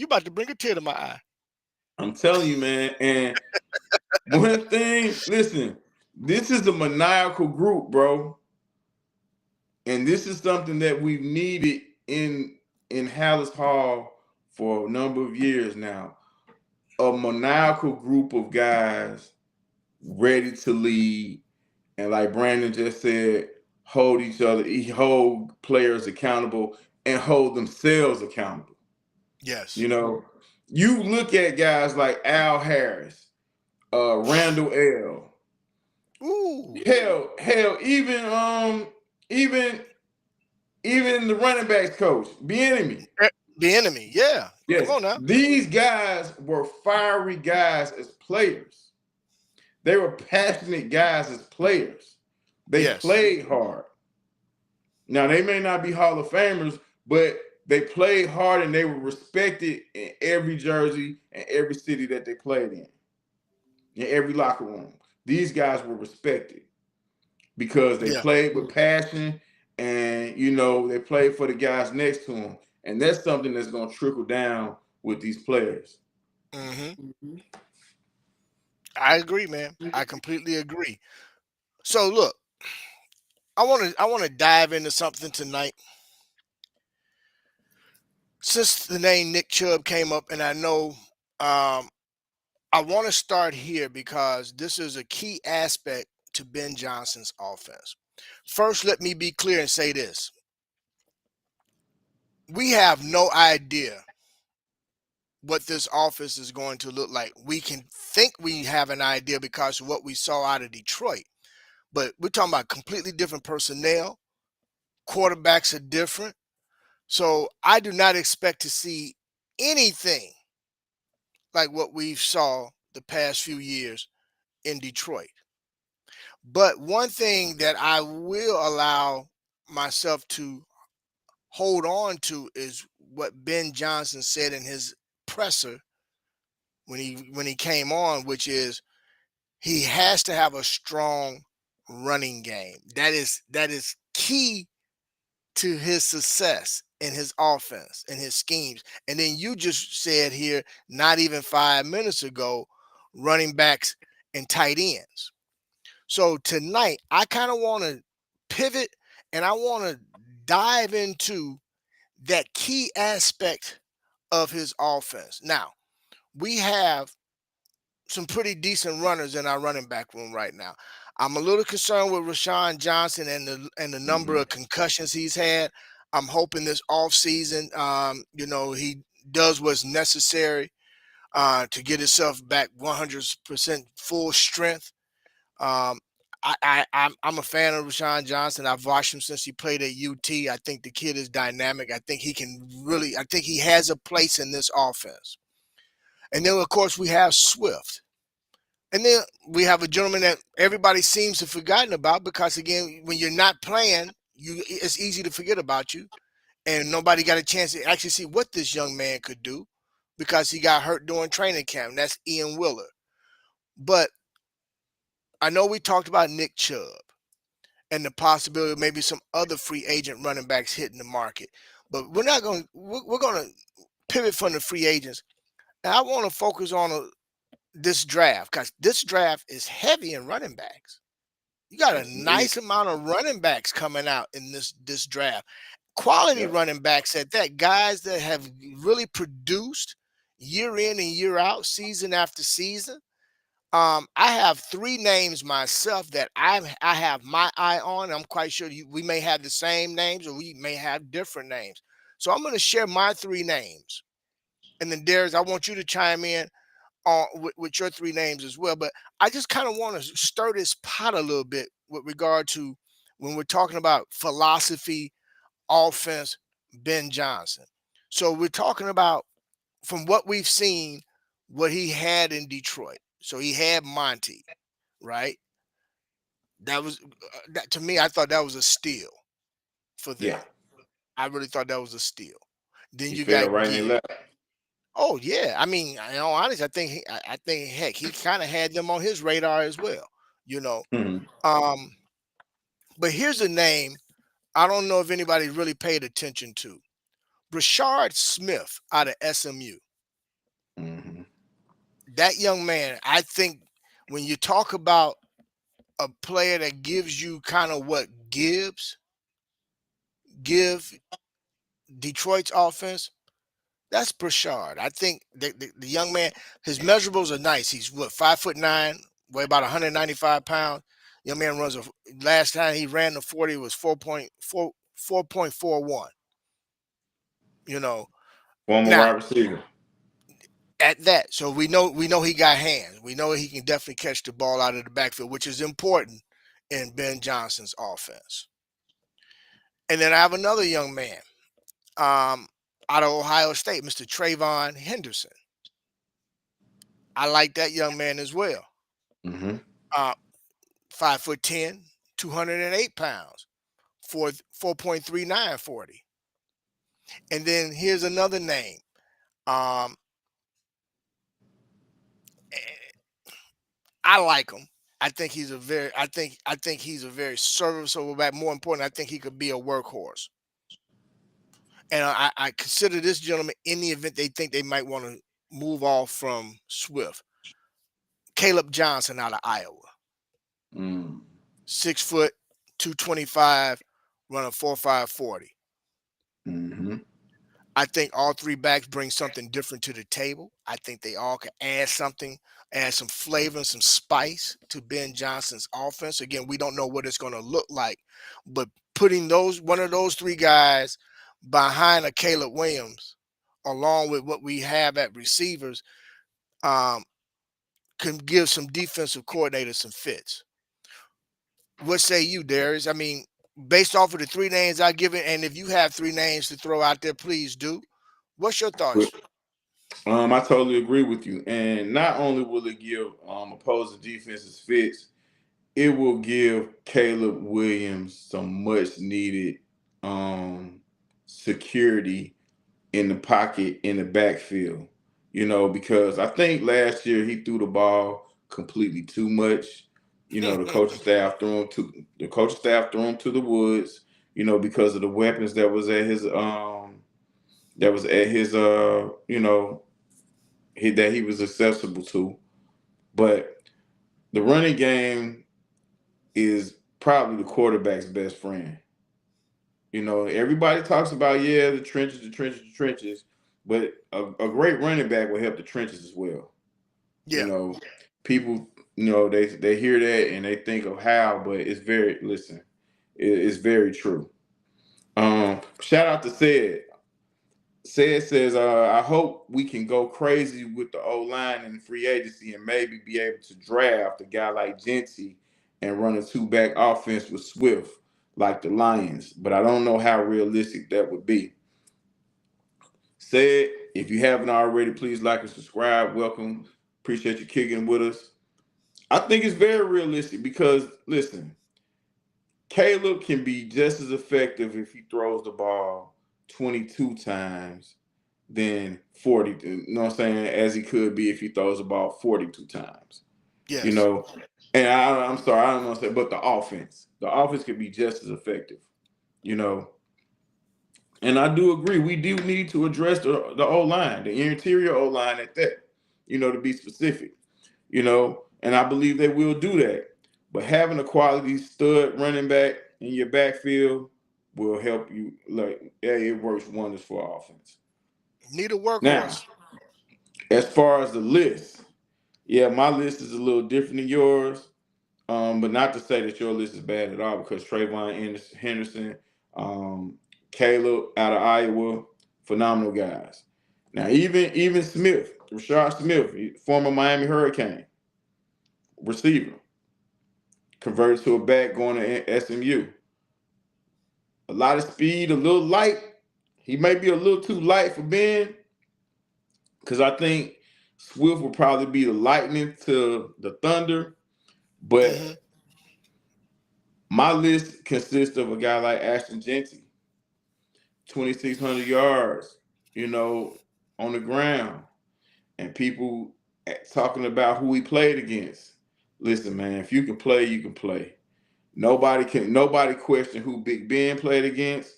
Speaker 2: about to bring a tear to my eye.
Speaker 3: I'm telling you, man. And one thing, listen, this is a maniacal group, bro. And this is something that we've needed in Hallis Hall for a number of years now. A maniacal group of guys ready to lead, and like Brandon just said, hold players accountable and hold themselves accountable.
Speaker 2: Yes.
Speaker 3: You know, you look at guys like Al Harris, Randall L.
Speaker 2: Ooh.
Speaker 3: Even even the running backs coach, Bieniemy.
Speaker 2: The enemy. Yeah. Come
Speaker 3: Yes,
Speaker 2: on now.
Speaker 3: these guys were fiery guys as players. They were passionate guys as players. They
Speaker 2: Yes.
Speaker 3: played hard. Now they may not be Hall of Famers, but they played hard and they were respected in every jersey and every city that they played in every locker room. These guys were respected because they
Speaker 2: Yeah.
Speaker 3: played with passion and they played for the guys next to them. And that's something that's going to trickle down with these players.
Speaker 2: Hmm. I agree, man. I completely agree. So look, I want to dive into something tonight. Since the name Nick Chubb came up, and I know I want to start here because this is a key aspect to Ben Johnson's offense. First, let me be clear and say this. We have no idea what this offense is going to look like. We can think we have an idea because of what we saw out of Detroit, but we're talking about completely different personnel. Quarterbacks are different. So I do not expect to see anything like what we saw the past few years in Detroit. But one thing that I will allow myself to hold on to is what Ben Johnson said in his presser when he came on, which is he has to have a strong running game. That is key to his success in his offense and his schemes. And then you just said here, not even 5 minutes ago, running backs and tight ends. So tonight, I kind of want to pivot and I want to dive into that key aspect of his offense. Now, we have some pretty decent runners in our running back room right now. I'm a little concerned with Rashawn Johnson and the number
Speaker 3: Mm-hmm.
Speaker 2: of concussions he's had. I'm hoping this offseason, he does what's necessary to get himself back 100% full strength. Um, I'm a fan of Rashawn Johnson. I've watched him since he played at UT. I think the kid is dynamic. I think I think he has a place in this offense. And then, of course, we have Swift. And then we have a gentleman that everybody seems to have forgotten about because, again, when you're not playing, it's easy to forget about you. And nobody got a chance to actually see what this young man could do because he got hurt during training camp. And that's Ian Willer. But I know we talked about Nick Chubb and the possibility of maybe some other free agent running backs hitting the market. But we're going to pivot from the free agents. And I want to focus on this draft because this draft is heavy in running backs. You got a
Speaker 3: Yes, indeed.
Speaker 2: nice amount of running backs coming out in this draft. Quality
Speaker 3: Yep.
Speaker 2: running backs at that, guys that have really produced year in and year out, season after season. I have three names myself that I have my eye on. I'm quite sure we may have the same names or we may have different names. So I'm going to share my three names, and then Darius, I want you to chime in on with your three names as well. But I just kind of want to stir this pot a little bit with regard to when we're talking about philosophy, offense, Ben Johnson. So we're talking about from what we've seen, what he had in Detroit. So he had Monty, right? That was that to me. I thought that was a steal for them.
Speaker 3: Yeah.
Speaker 2: I really thought that was a steal. Then
Speaker 3: He
Speaker 2: you
Speaker 3: fell
Speaker 2: got
Speaker 3: right in
Speaker 2: Gibbs.
Speaker 3: their lap.
Speaker 2: Oh yeah, I mean, in all honesty, I think heck, he kind of had them on his radar as well. You know,
Speaker 3: Mm-hmm.
Speaker 2: um, but here's a name I don't know if anybody really paid attention to: Brashard Smith out of SMU.
Speaker 3: Mm-hmm.
Speaker 2: That young man, I think, when you talk about a player that gives you kind of what Gibbs give Detroit's offense, that's Brashard. I think the young man, his measurables are nice. He's what, 5'9", weigh about 195 pounds. Young man runs last time he ran the 40 was 4.41. You know,
Speaker 3: Former
Speaker 2: now
Speaker 3: wide receiver.
Speaker 2: at that, so we know he got hands. We know he can definitely catch the ball out of the backfield, which is important in Ben Johnson's offense. And then I have another young man, um, out of Ohio State, Mr. Trayvon Henderson. I like that young man as well.
Speaker 3: Mm-hmm.
Speaker 2: Uh, 5'10", 208 pounds, 4.39 40. And then here's another name. Um, I like him. I think he's a very serviceable back. More important, I think he could be a workhorse. And I consider this gentleman in the event they think they might want to move off from Swift. Caleb Johnson out of Iowa.
Speaker 3: Mm.
Speaker 2: 6 foot, 225, running 4.5 40.
Speaker 3: Mm-hmm.
Speaker 2: I think all three backs bring something different to the table. I think they all can add something, add some flavor and some spice to Ben Johnson's offense. Again, we don't know what it's going to look like, but putting one of those three guys behind a Caleb Williams along with what we have at receivers, um, can give some defensive coordinators some fits. What say you, Darius? I mean, based off of the three names I given, and if you have three names to throw out there, please do. What's your
Speaker 3: But
Speaker 2: thoughts?
Speaker 3: I totally agree with you. And not only will it give opposing defenses fits, it will give Caleb Williams some much needed security in the pocket in the backfield. Because I think last year he threw the ball completely too much. The coaching staff threw him to the woods. Because of the weapons that he was accessible to. But the running game is probably the quarterback's best friend. Everybody talks about the trenches, the trenches, the trenches, but a great running back will help the trenches as well. You
Speaker 2: Yeah,
Speaker 3: know, people, they hear that and they think of how, but it's very true. Shout out to Sid. Sid says, I hope we can go crazy with the O line and free agency and maybe be able to draft a guy like Genty and run a two-back offense with Swift like the Lions. But I don't know how realistic that would be. Said, if you haven't already, please like and subscribe. Welcome. Appreciate you kicking with us. I think it's very realistic because, listen, Caleb can be just as effective if he throws the ball 22 times than 40, you know what I'm saying, as he could be if he throws the ball 42 times. You
Speaker 2: yes.
Speaker 3: know, and I'm sorry, I don't know what to say, but the offense could be just as effective, you know. And I do agree, we do need to address the O line, the interior O line at that, to be specific, and I believe they will do that. But having a quality stud running back in your backfield will help you. Like, yeah, it works wonders for offense.
Speaker 2: Need a
Speaker 3: Now,
Speaker 2: workhorse.
Speaker 3: as far as the list, yeah, my list is a little different than yours. But not to say that your list is bad at all, because Trayvon Henderson, Caleb out of Iowa, phenomenal guys. Now, even Smith, Rashard Smith, former Miami Hurricane receiver, converted to a back going to SMU. A lot of speed, a little light. He may be a little too light for Ben, because I think Swift will probably be the lightning to the Thunder.
Speaker 2: Hmm.
Speaker 3: But my list consists of a guy like Ashton Genty, 2,600 yards, on the ground, and people talking about who he played against. Listen, man, if you can play, you can play. Nobody question who Big Ben played against.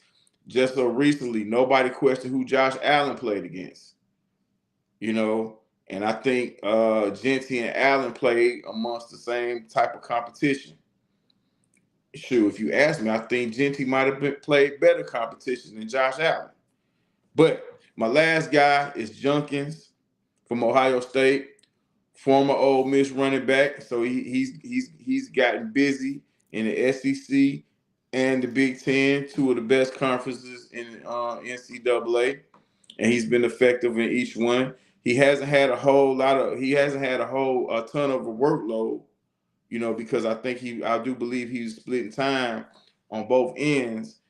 Speaker 3: Just so recently, nobody questioned who Josh Allen played against. You know, and I think Genty and Allen played amongst the same type of competition. Sure, if you ask me, I think Genty might have played better competition than Josh Allen. But my last guy is Junkins from Ohio State, former Ole Miss running back. So he's gotten busy in the SEC and the Big Ten, two of the best conferences in NCAA, and he's been effective in each one. He hasn't had a ton of a workload, because I do believe he's splitting time on both ends,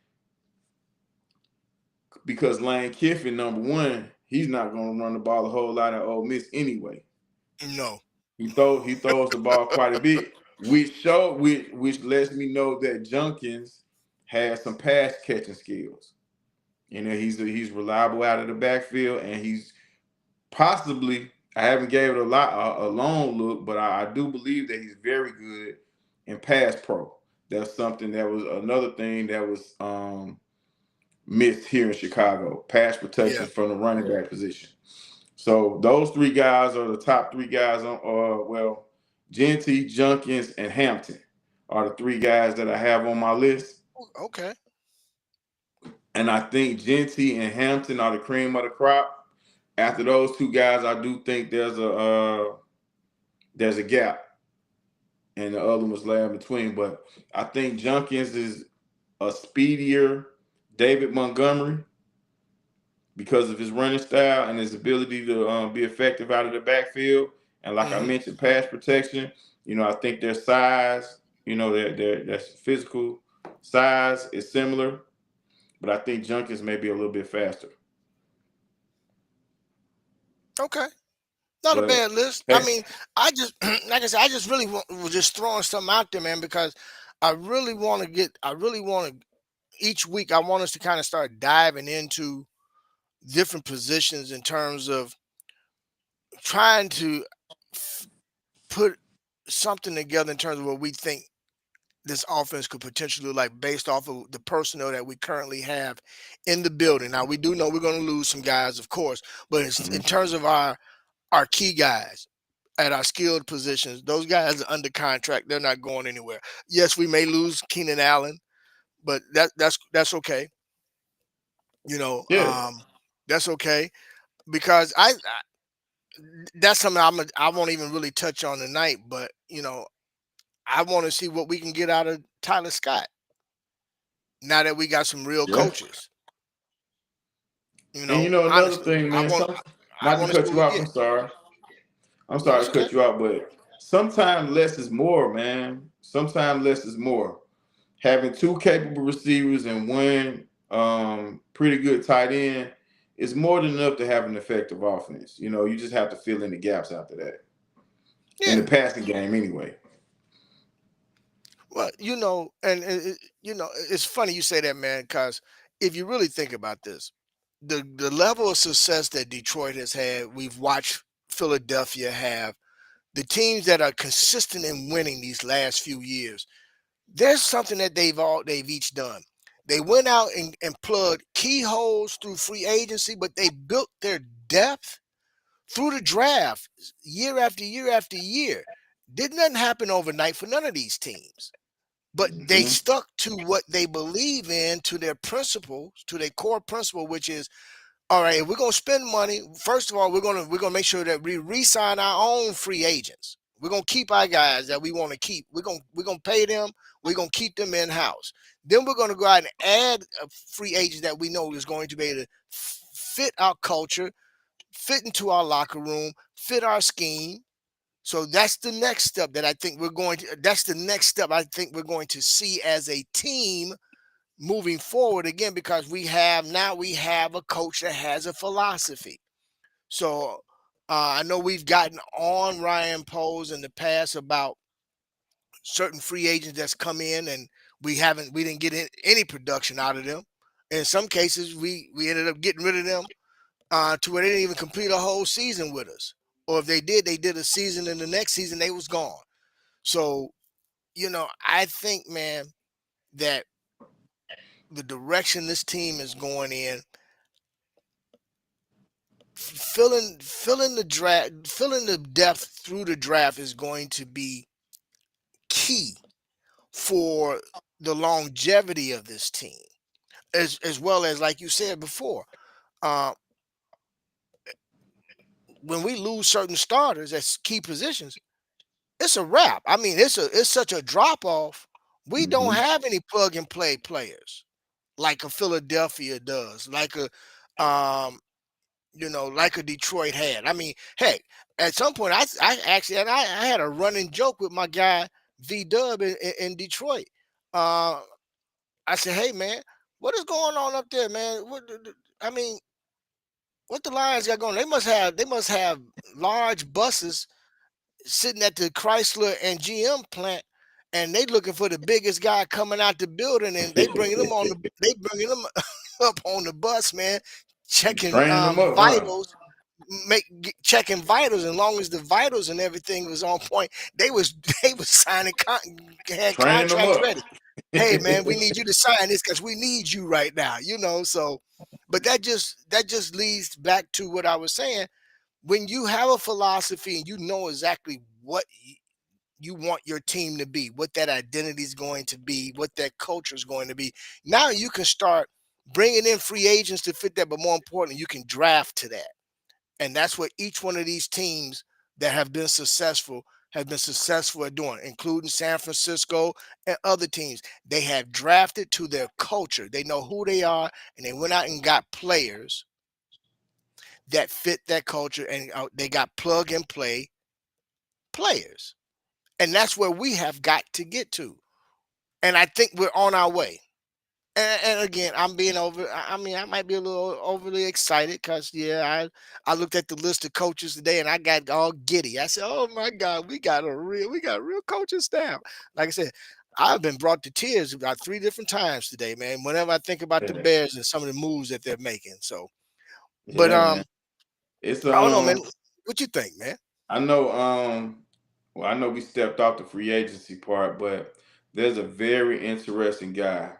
Speaker 3: because Lane Kiffin, number one, he's not going to run the ball a whole lot at Ole Miss anyway.
Speaker 2: No.
Speaker 3: He throws the ball quite a bit, which lets me know that Junkins has some pass catching skills. He's reliable out of the backfield, and he's possibly, I haven't gave it a long look, but I do believe that he's very good in pass pro. That's something that was another thing that was missed here in Chicago, pass
Speaker 2: Yeah.
Speaker 3: protection from the running back position. So those three guys are the top three guys on, Genty, Junkins, and Hampton are the three guys that I have on my list.
Speaker 2: Okay.
Speaker 3: And I think Genty and Hampton are the cream of the crop. After those two guys, I do think there's a gap, and the other one's lay in between. But I think Junkins is a speedier David Montgomery, because of his running style and his ability to be effective out of the backfield. And like I
Speaker 2: Mm-hmm.
Speaker 3: mentioned, pass protection. I think their size, their physical size is similar, but I think Junkins may be a little bit faster.
Speaker 2: Okay. Not a
Speaker 3: But
Speaker 2: bad list. I
Speaker 3: hey,
Speaker 2: mean, I just like I said, I just really was just throwing something out there, man, because I really want to each week I want us to kind of start diving into different positions in terms of trying to f- put something together in terms of what we think this offense could potentially look like based off of the personnel that we currently have in the building. Now we do know we're going to lose some guys, of course, but it's, in
Speaker 3: mhm.
Speaker 2: terms of our key guys at our skilled positions, those guys are under contract. They're not going anywhere. Yes, we may lose Keenan Allen, but that's okay. You know,
Speaker 3: Yeah,
Speaker 2: that's okay because that's something I won't even really touch on tonight. But I want to see what we can get out of Tyler Scott now that we got some real
Speaker 3: yeah.
Speaker 2: coaches.
Speaker 3: And another
Speaker 2: Honestly,
Speaker 3: thing, man.
Speaker 2: I
Speaker 3: Not to
Speaker 2: want to see
Speaker 3: cut
Speaker 2: what
Speaker 3: you
Speaker 2: we
Speaker 3: off.
Speaker 2: get.
Speaker 3: I'm sorry. I'm
Speaker 2: No,
Speaker 3: sorry
Speaker 2: it's
Speaker 3: to
Speaker 2: okay.
Speaker 3: cut you out, but sometimes less is more, man. Sometimes less is more. Having two capable receivers and one pretty good tight end is more than enough to have an effective offense. You just have to fill in the gaps after that in
Speaker 2: Yeah.
Speaker 3: the passing game, anyway.
Speaker 2: Well, it's funny you say that, man, because if you really think about this, the level of success that Detroit has had, we've watched Philadelphia have, the teams that are consistent in winning these last few years, there's something that they've each done. They went out and plugged keyholes through free agency, but they built their depth through the draft year after year after year. Did nothing happen overnight for none of these teams, but they
Speaker 3: Hmm.
Speaker 2: stuck to what they believe in, to their principles, to their core principle, which is, all right, if we're gonna spend money, first of all, we're gonna make sure that we re-sign our own free agents. We're gonna keep our guys that we want to keep. We're gonna pay them. We're gonna keep them in house. Then we're gonna go out and add a free agent that we know is going to be able to fit our culture, fit into our locker room, fit our scheme. So that's the next step that I think we're going to. That's the next step I think we're going to see as a team moving forward again, because we have a coach that has a philosophy. So I know we've gotten on Ryan Poles in the past about certain free agents that's come in, and we didn't get any production out of them. In some cases, we ended up getting rid of them to where they didn't even complete a whole season with us. Or if they did a season, and the next season they was gone. So I think, man, that the direction this team is going in, filling the draft, filling the depth through the draft is going to be key for the longevity of this team, as well as, like you said before, uh, when we lose certain starters at key positions, it's a wrap. I mean, it's such a drop off. We don't
Speaker 3: Hmm.
Speaker 2: have any plug and play players like a Philadelphia does, like a Detroit had. I mean, heck, at some point, I actually, and I had a running joke with my guy V Dub in Detroit. Uh, I said, "Hey, man, what is going on up there, man? I mean, what the Lions got going? They must have large buses sitting at the Chrysler and GM plant." And they looking for the biggest guy coming out the building, and they bringing them up on the bus, man, checking
Speaker 3: Training them up, huh?
Speaker 2: vitals, checking vitals. And long as the vitals and everything was on point, they was they was signing had
Speaker 3: Training them
Speaker 2: contracts
Speaker 3: up.
Speaker 2: ready. Hey, man, we need you to sign this because we need you right now. So, but that just leads back to what I was saying. When you have a philosophy and you know exactly what you want your team to be, what that identity is going to be, what that culture is going to be, now you can start bringing in free agents to fit that. But more importantly, you can draft to that. And that's what each one of these teams that have been successful at doing, including San Francisco and other teams. They have drafted to their culture. They know who they are, and they went out and got players that fit that culture, and they got plug and play players. And that's where we have got to get to. And I think we're on our way. And again, I'm being over. I mean, I might be a little overly excited because yeah, I looked at the list of coaches today and I got all giddy. I said, "Oh my God, we got a real coaching staff." Like I said, I've been brought to tears about 3 different times today, man. Whenever I think about the
Speaker 3: Yeah,
Speaker 2: Bears and some of the moves that they're making. So, but
Speaker 3: yeah, man. It's
Speaker 2: I don't know, man. What you think, man?
Speaker 3: I know well, I know we stepped off the free agency part, but there's a very interesting guy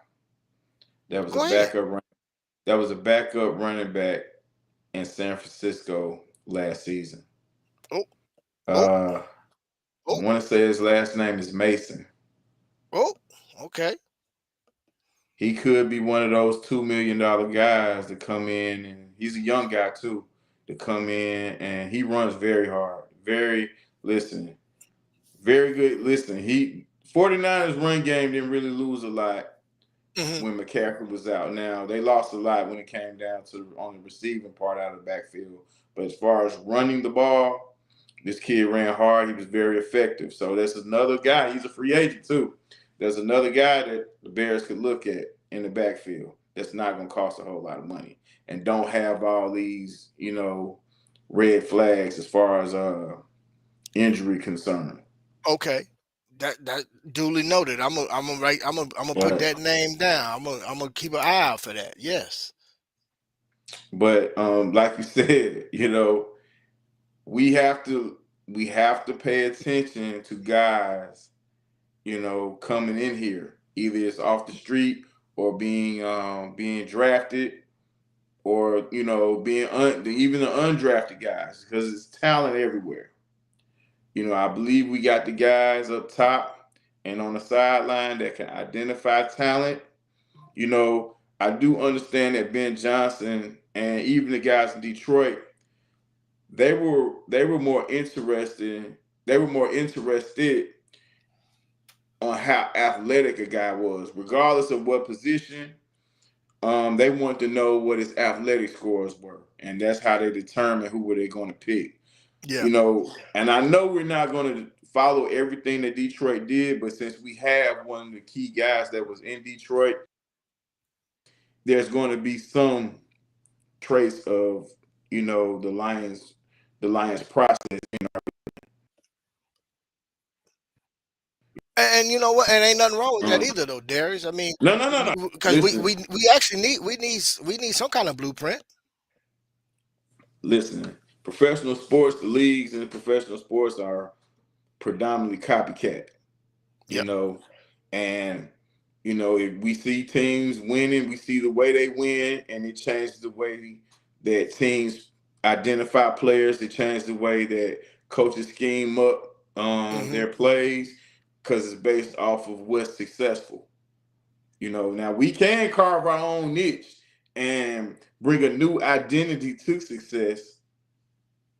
Speaker 3: that was a
Speaker 2: Go ahead.
Speaker 3: backup run, that was a backup running back in San Francisco last season.
Speaker 2: Oh, oh,
Speaker 3: Uh I
Speaker 2: oh,
Speaker 3: want to say his last name is Mason.
Speaker 2: oh. Okay.
Speaker 3: He could be one of those $2 million guys to come in, and he's a young guy too, to come in, and he runs very hard. Very listen, very good. Listen, he 49ers run game didn't really lose a lot
Speaker 2: Hmm.
Speaker 3: when McCaffrey was out. Now they lost a lot when it came down to on the receiving part out of the backfield. But as far as running the ball, this kid ran hard. He was very effective. So that's another guy. He's a free agent too. There's another guy that the Bears could look at in the backfield that's not going to cost a whole lot of money and don't have all these, red flags as far as injury concern.
Speaker 2: Okay. That duly noted. I'm gonna put
Speaker 3: But
Speaker 2: that name down. I'm gonna keep an eye out for that. Yes.
Speaker 3: like you said, we have to pay attention to guys, coming in here. Either it's off the street or being drafted, or being even the undrafted guys, because it's talent everywhere. I believe we got the guys up top and on the sideline that can identify talent. I do understand that Ben Johnson and even the guys in Detroit, they were more interested. They were more interested on how athletic a guy was, regardless of what position. They wanted to know what his athletic scores were, and that's how they determine who were they going to pick.
Speaker 2: Yeah.
Speaker 3: And I know we're not going to follow everything that Detroit did, but since we have one of the key guys that was in Detroit, there's going to be some trace of the Lions process.
Speaker 2: And you know what? And ain't nothing wrong with that
Speaker 3: Um,
Speaker 2: either, though, Darius. I mean,
Speaker 3: no, no, no, no.
Speaker 2: because
Speaker 3: Listen,
Speaker 2: we actually need some kind of blueprint.
Speaker 3: listen. Professional sports, the leagues and the professional sports are predominantly copycat. you
Speaker 2: Yep.
Speaker 3: know, and if we see teams winning, we see the way they win, and it changes the way that teams identify players. It changes the way that coaches scheme up
Speaker 2: Hmm.
Speaker 3: their plays, because it's based off of what's successful. Now we can carve our own niche and bring a new identity to success.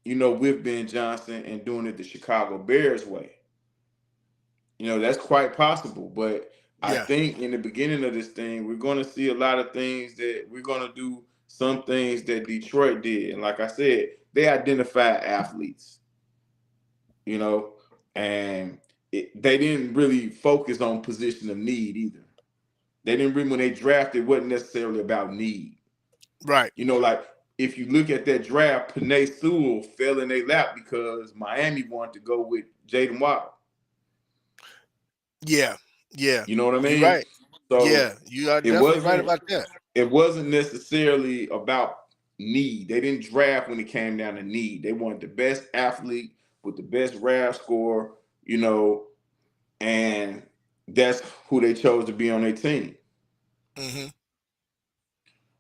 Speaker 3: With Ben Johnson and doing it the Chicago Bears way. That's quite possible. But I
Speaker 2: Yeah.
Speaker 3: think in the beginning of this thing, we're going to see a lot of things that we're going to do some things that Detroit did. And like I said, they identify athletes, you know, and they didn't really focus on position of need either. They didn't really, when they drafted, it wasn't necessarily about need.
Speaker 2: Right.
Speaker 3: Like if you look at that draft, Panay Sewell fell in their lap because Miami wanted to go with Jaden Waddle.
Speaker 2: Yeah. Yeah.
Speaker 3: You know what I
Speaker 2: You're
Speaker 3: mean?
Speaker 2: right.
Speaker 3: So
Speaker 2: Yeah. You are
Speaker 3: it
Speaker 2: definitely right
Speaker 3: wasn't
Speaker 2: about that.
Speaker 3: it wasn't necessarily about need. They didn't draft when it came down to need. They wanted the best athlete with the best RAF score, and that's who they chose to be on their team.
Speaker 2: Hmm.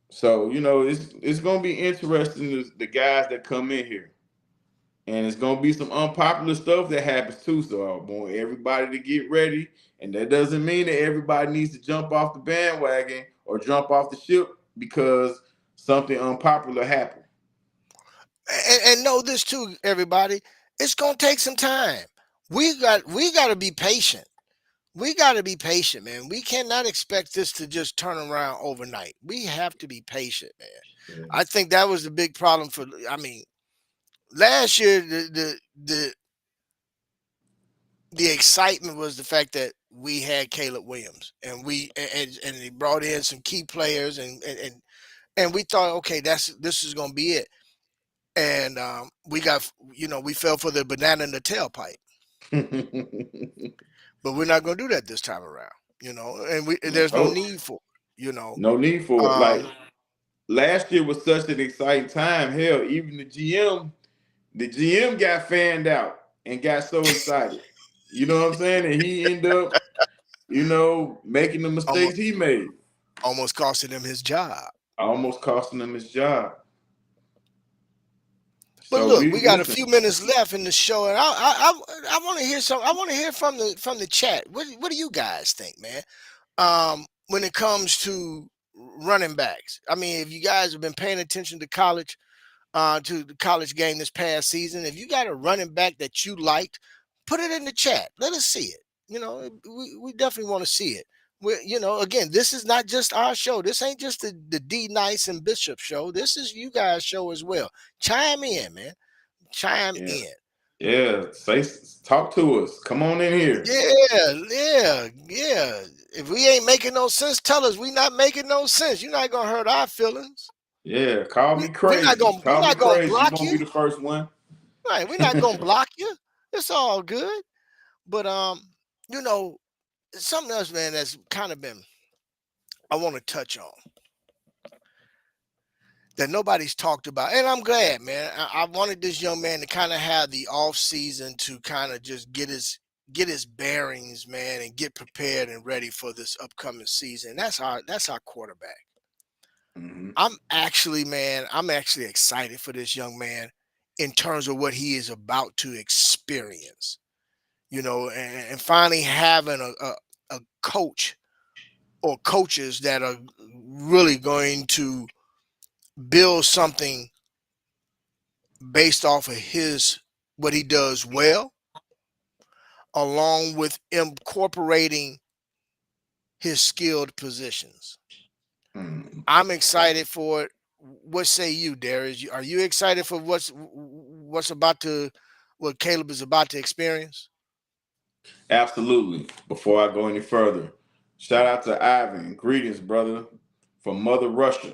Speaker 3: So, it's gonna be interesting the guys that come in here. And it's gonna be some unpopular stuff that happens too. So I want everybody to get ready. And that doesn't mean that everybody needs to jump off the bandwagon or jump off the ship because something unpopular happened.
Speaker 2: And know this too, everybody. It's gonna take some time. We got to be patient. we got to be patient, man. We cannot expect this to just turn around overnight. We have to be patient, man.
Speaker 3: Yeah.
Speaker 2: I think that was the big problem for. I mean, last year the excitement was the fact that we had Caleb Williams and and they brought in some key players and we thought, okay, this is gonna be it. And we got, we fell for the banana in the tailpipe, but we're not gonna do that this time around, and there's no
Speaker 3: No,
Speaker 2: need for it,
Speaker 3: no need for it. Like
Speaker 2: Um,
Speaker 3: last year was such an exciting time. Hell, even the GM got fanned out and got so excited. You know what I'm saying? And he ended up, making the
Speaker 2: almost,
Speaker 3: mistakes he made,
Speaker 2: almost costing him his job.
Speaker 3: almost costing him his job.
Speaker 2: But
Speaker 3: So
Speaker 2: look,
Speaker 3: we
Speaker 2: we got a
Speaker 3: listen.
Speaker 2: few minutes left in the show, and I want to hear some. I want to hear from the chat. What do you guys think, man? When it comes to running backs, I mean, if you guys have been paying attention to the college game this past season, if you got a running back that you liked, put it in the chat. Let us see it. We definitely want to see it. Again, this is not just our show. This ain't just the D Nice and Bishop show. This is you guys' show as well. Chime in, man. Chime
Speaker 3: Yeah,
Speaker 2: in.
Speaker 3: yeah. Talk to us. Come on in here.
Speaker 2: Yeah. If we ain't making no sense, tell us we not making no sense. You're not gonna hurt our feelings.
Speaker 3: Yeah, call me
Speaker 2: We're not
Speaker 3: crazy.
Speaker 2: gonna we're
Speaker 3: Call me
Speaker 2: not gonna
Speaker 3: crazy. You
Speaker 2: block
Speaker 3: won't be
Speaker 2: you.
Speaker 3: the first one.
Speaker 2: Right. We're not gonna block you. It's all good. But you know, something else, man, that's kind of been I want to touch on that nobody's talked about. And I'm glad, man. I wanted this young man to kind of have the off season to kind of just get his bearings, man, and get prepared and ready for this upcoming season. That's our quarterback.
Speaker 3: Hmm.
Speaker 2: I'm actually excited for this young man in terms of what he is about to experience. And finally having a coach or coaches that are really going to build something based off of his what he does well, along with incorporating his skilled positions.
Speaker 3: Hmm.
Speaker 2: I'm excited for it. What say you, Darius? Are you excited for what Caleb is about to experience?
Speaker 3: Absolutely. Before I go any further, shout out to Ivan. Greetings, brother, from Mother Russia,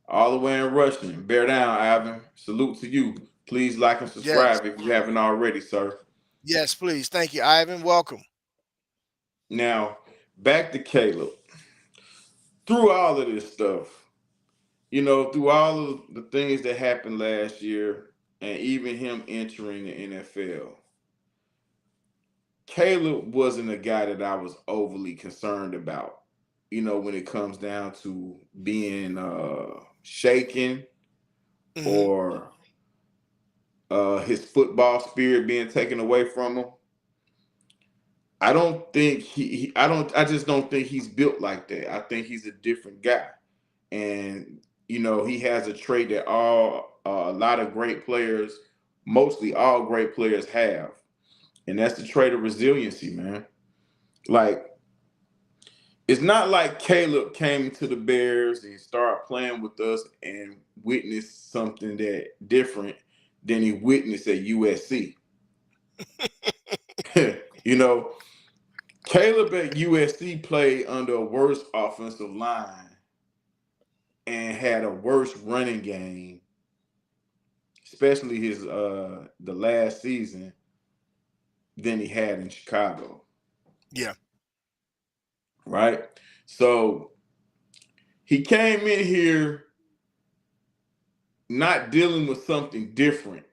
Speaker 3: all the way in Russian. Bear down, Ivan. Salute to you. Please like and
Speaker 2: Yes,
Speaker 3: subscribe if you haven't already, sir.
Speaker 2: yes, please. Thank you, Ivan. Welcome.
Speaker 3: Now, back to Caleb. Through all of this stuff, through all of the things that happened last year and even him entering the NFL, Caleb wasn't a guy that I was overly concerned about, when it comes down to being shaken
Speaker 2: Hmm.
Speaker 3: or his football spirit being taken away from him. I don't think I just don't think he's built like that. I think he's a different guy. And he has a trait that a lot of great players, mostly all great players have, and that's the trait of resiliency, man. Like it's not like Caleb came to the Bears and started playing with us and witnessed something that different than he witnessed at USC. you know, Caleb at USC played under a worse offensive line and had a worse running game, especially his the last season, than he had in Chicago.
Speaker 2: Yeah.
Speaker 3: Right? So he came in here not dealing with something different.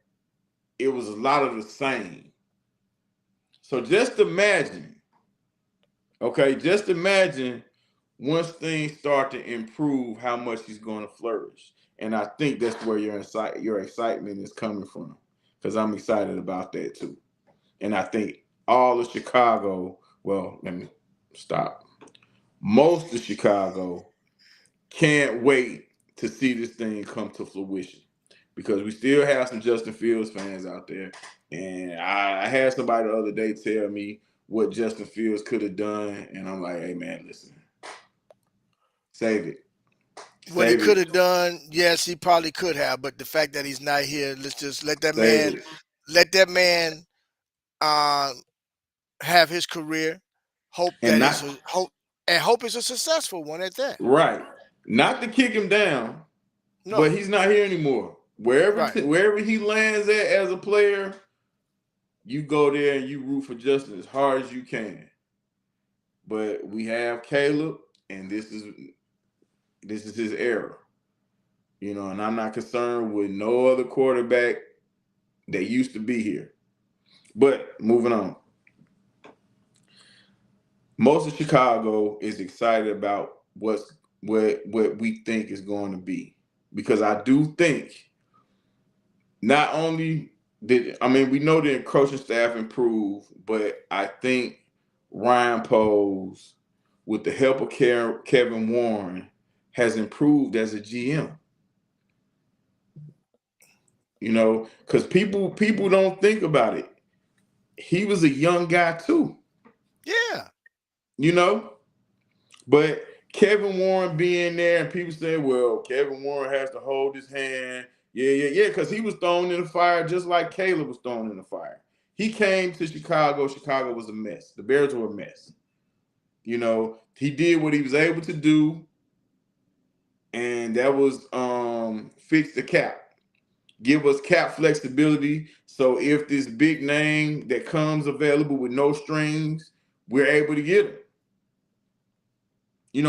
Speaker 3: It was a lot of the same. So just imagine once things start to improve, how much he's going to flourish. And I think that's where your excitement is coming from, because I'm excited about that too. And I think all of Chicago, well, let me stop. Most of Chicago can't wait to see this thing come to fruition, because we still have some Justin Fields fans out there. And I had somebody the other day tell me, what Justin Fields could have done, and I'm like, hey man, listen, save it,
Speaker 2: What he
Speaker 3: save
Speaker 2: could
Speaker 3: it,
Speaker 2: have done, yes, he probably could have, but the fact that he's not here, let's just
Speaker 3: save it,
Speaker 2: let that man uh, have his career. Hope
Speaker 3: and
Speaker 2: that
Speaker 3: not
Speaker 2: hope it's a successful one at that.
Speaker 3: right, not to kick him down, but
Speaker 2: No,
Speaker 3: he's not here anymore. Wherever
Speaker 2: right.
Speaker 3: wherever he lands at as a player, you go there and you root for Justin as hard as you can. But we have Caleb, and this is his era, and I'm not concerned with no other quarterback that used to be here. But moving on, most of Chicago is excited about what we think is going to be, because I do think not only we know the coaching staff improved, but I think Ryan Poles, with the help of Kevin Warren, has improved as a GM. Because people don't think about it. He was a young guy too,
Speaker 2: Yeah,
Speaker 3: you know. But Kevin Warren being there, and people say, well, Kevin Warren has to hold his hand. Yeah, because he was thrown in the fire just like Caleb was thrown in the fire. He came to Chicago. Chicago was a mess. The Bears were a mess. He did what he was able to do, and that was fix the cap. Give us cap flexibility. So if this big name that comes available with no strings, we're able to get him.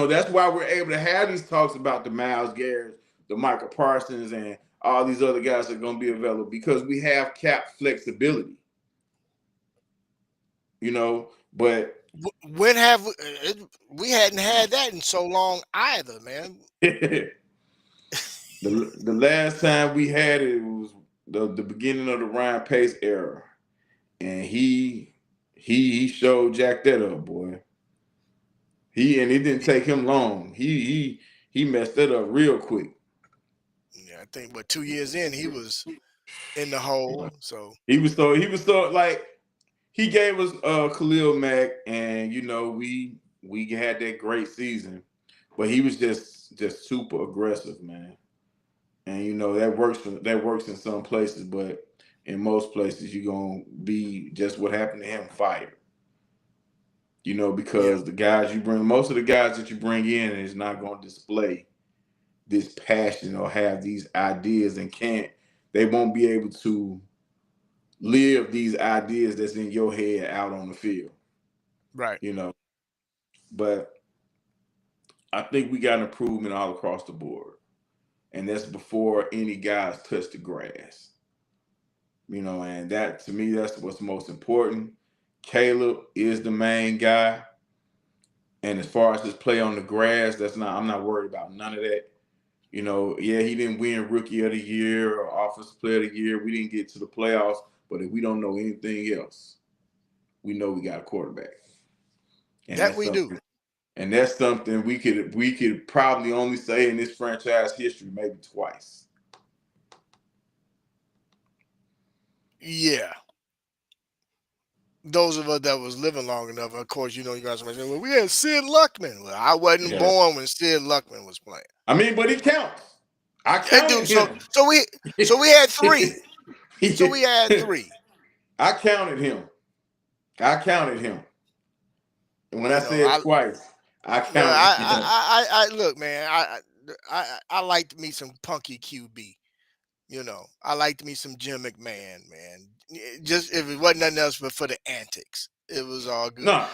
Speaker 3: That's why we're able to have these talks about the Myles Garrett's, the Michael Parsons, and all these other guys that are going to be available, because we have cap flexibility. But
Speaker 2: when have we hadn't had that in so long either, man.
Speaker 3: the last time we had it was the beginning of the Ryan Pace era, and he showed Jack that up, boy. And it didn't take him long. He messed that up real quick.
Speaker 2: Yeah, I think, but 2 years in, he was in the hole. So
Speaker 3: He was so like, he gave us Khalil Mack, and we had that great season, but he was just super aggressive, man. And that works in some places, but in most places you're gonna be just what happened to him, fired.
Speaker 2: yeah,
Speaker 3: Because most of the guys that you bring in is not gonna display this passion or have these ideas, and they won't be able to live these ideas that's in your head out on the field,
Speaker 2: right.
Speaker 3: you know. But I think we got an improvement all across the board. And that's before any guys touch the grass. And that, to me, that's what's most important. Caleb is the main guy. And as far as his play on the grass, I'm not worried about none of that. Yeah, he didn't win Rookie of the Year or Offensive Player of the Year. We didn't get to the playoffs, but if we don't know anything else, we know we got a quarterback. And
Speaker 2: That
Speaker 3: that's
Speaker 2: we do.
Speaker 3: something. And that's something we could probably only say in this franchise history maybe twice.
Speaker 2: Yeah. Those of us that was living long enough, of course, you guys might say, well, we had Sid Luckman. Well, I wasn't
Speaker 3: Yeah.
Speaker 2: born when Sid Luckman was playing.
Speaker 3: But he counts. I
Speaker 2: Yeah, dude.
Speaker 3: counted
Speaker 2: So
Speaker 3: him.
Speaker 2: so we so we had three. So we had three.
Speaker 3: I counted him. I counted him. And when I said
Speaker 2: I
Speaker 3: twice, I
Speaker 2: no,
Speaker 3: counted him.
Speaker 2: I look, man. I liked me some punky QB. I liked me some Jim McMahon, man. Just if it wasn't nothing else, but for the antics, it was all good.
Speaker 3: No,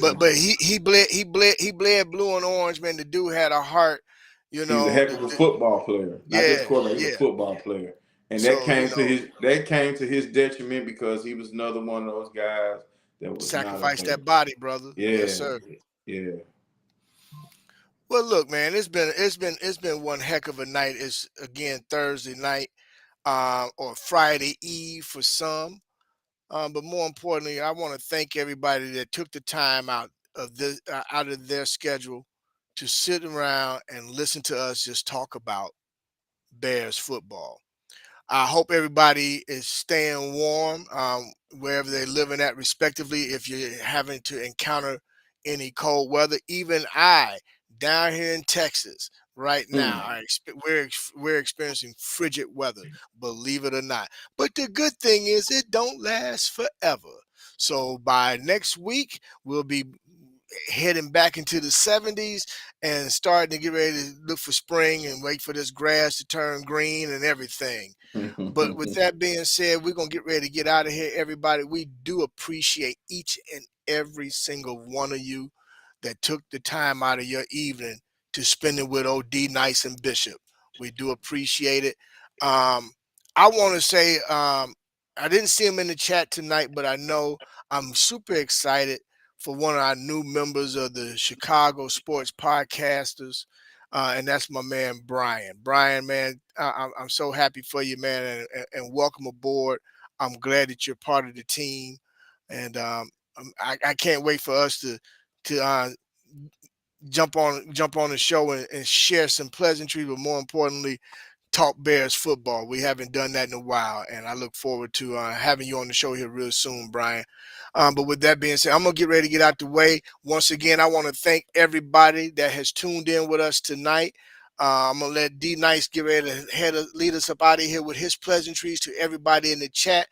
Speaker 2: But
Speaker 3: listen,
Speaker 2: he bled blue and orange, man. The dude had a heart.
Speaker 3: he's a heck of a football player. Not just
Speaker 2: Yeah,
Speaker 3: quarterback, he's a
Speaker 2: yeah.
Speaker 3: football player. And that
Speaker 2: So
Speaker 3: came to his detriment, because he was another one of those guys that was not
Speaker 2: sacrifice that
Speaker 3: available.
Speaker 2: body, brother. Yes,
Speaker 3: Yeah,
Speaker 2: sir.
Speaker 3: yeah.
Speaker 2: Well, look, man. It's been one heck of a night. It's again Thursday night, or Friday Eve for some. But more importantly, I want to thank everybody that took the time out of their schedule to sit around and listen to us just talk about Bears football. I hope everybody is staying warm wherever they're living at, respectively. If you're having to encounter any cold weather, even I, down here in Texas right now, we're experiencing frigid weather, believe it or not. But the good thing is, it don't last forever. So by next week, we'll be heading back into the 70s and starting to get ready to look for spring and wait for this grass to turn green and everything. But with that being said, we're going to get ready to get out of here, everybody. We do appreciate each and every single one of you that took the time out of your evening to spend it with OD Nice and Bishop. We do appreciate it. I want to say I didn't see him in the chat tonight, but I know I'm super excited for one of our new members of the Chicago Sports Podcasters. And that's my man, Brian. Brian, man, I'm so happy for you, man, and welcome aboard. I'm glad that you're part of the team. And I can't wait for us to jump on the show and share some pleasantries, but more importantly, talk Bears football. We haven't done that in a while, and I look forward to having you on the show here real soon, Brian. But with that being said, I'm going to get ready to get out the way. Once again, I want to thank everybody that has tuned in with us tonight. I'm going to let D Nice get ready to lead us up out of here with his pleasantries to everybody in the chat.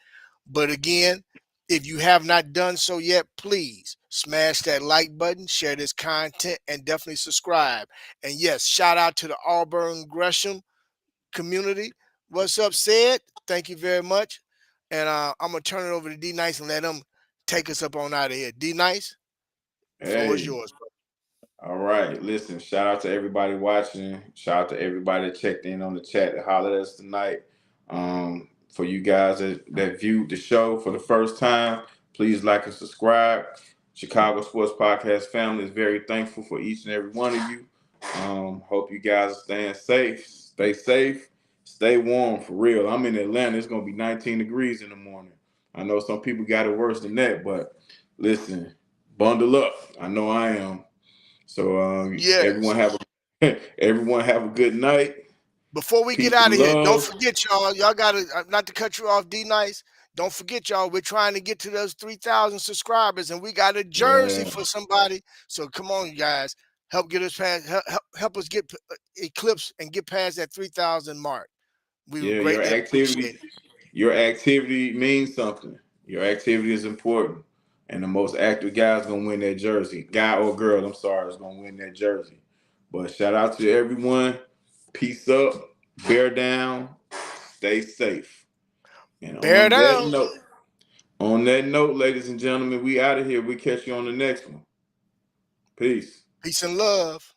Speaker 2: But again, if you have not done so yet, please smash that like button, share this content, and definitely subscribe. And yes, shout out to the Auburn Gresham community. What's up, Sid? Thank you very much. And I'm going to turn it over to D Nice and let him take us up on out of here. D Nice, floor is
Speaker 3: Hey.
Speaker 2: yours, bro.
Speaker 3: All right. Listen, shout out to everybody watching. Shout out to everybody that checked in on the chat that hollered at us tonight. For you guys that viewed the show for the first time, please like and subscribe. Chicago Sports Podcast family is very thankful for each and every one of you. Hope you guys are staying safe. Stay safe. Stay warm for real. I'm in Atlanta. It's going to be 19 degrees in the morning. I know some people got it worse than that, but listen, bundle up. I know I am. So
Speaker 2: Yes.
Speaker 3: everyone have a good night.
Speaker 2: Before we get
Speaker 3: Peace
Speaker 2: out
Speaker 3: and
Speaker 2: of here, don't
Speaker 3: love.
Speaker 2: forget, y'all. Y'all got to, not to cut you off, D Nice. Don't forget, y'all, we're trying to get to those 3,000 subscribers, and we got a jersey
Speaker 3: Yeah,
Speaker 2: for somebody. So come on, you guys. Help get us past, help us get eclipse and get past that 3,000 mark. We would
Speaker 3: yeah. Your
Speaker 2: greatly
Speaker 3: activity,
Speaker 2: appreciate it.
Speaker 3: your activity means something. Your activity is important, and the most active guy is gonna win that jersey. Guy or girl, I'm sorry, is gonna win that jersey. But shout out to everyone. Peace up. Bear down. Stay safe. And
Speaker 2: Bear down.
Speaker 3: on that note, ladies and gentlemen, we out of here. We catch you on the next one. Peace.
Speaker 2: Peace and love.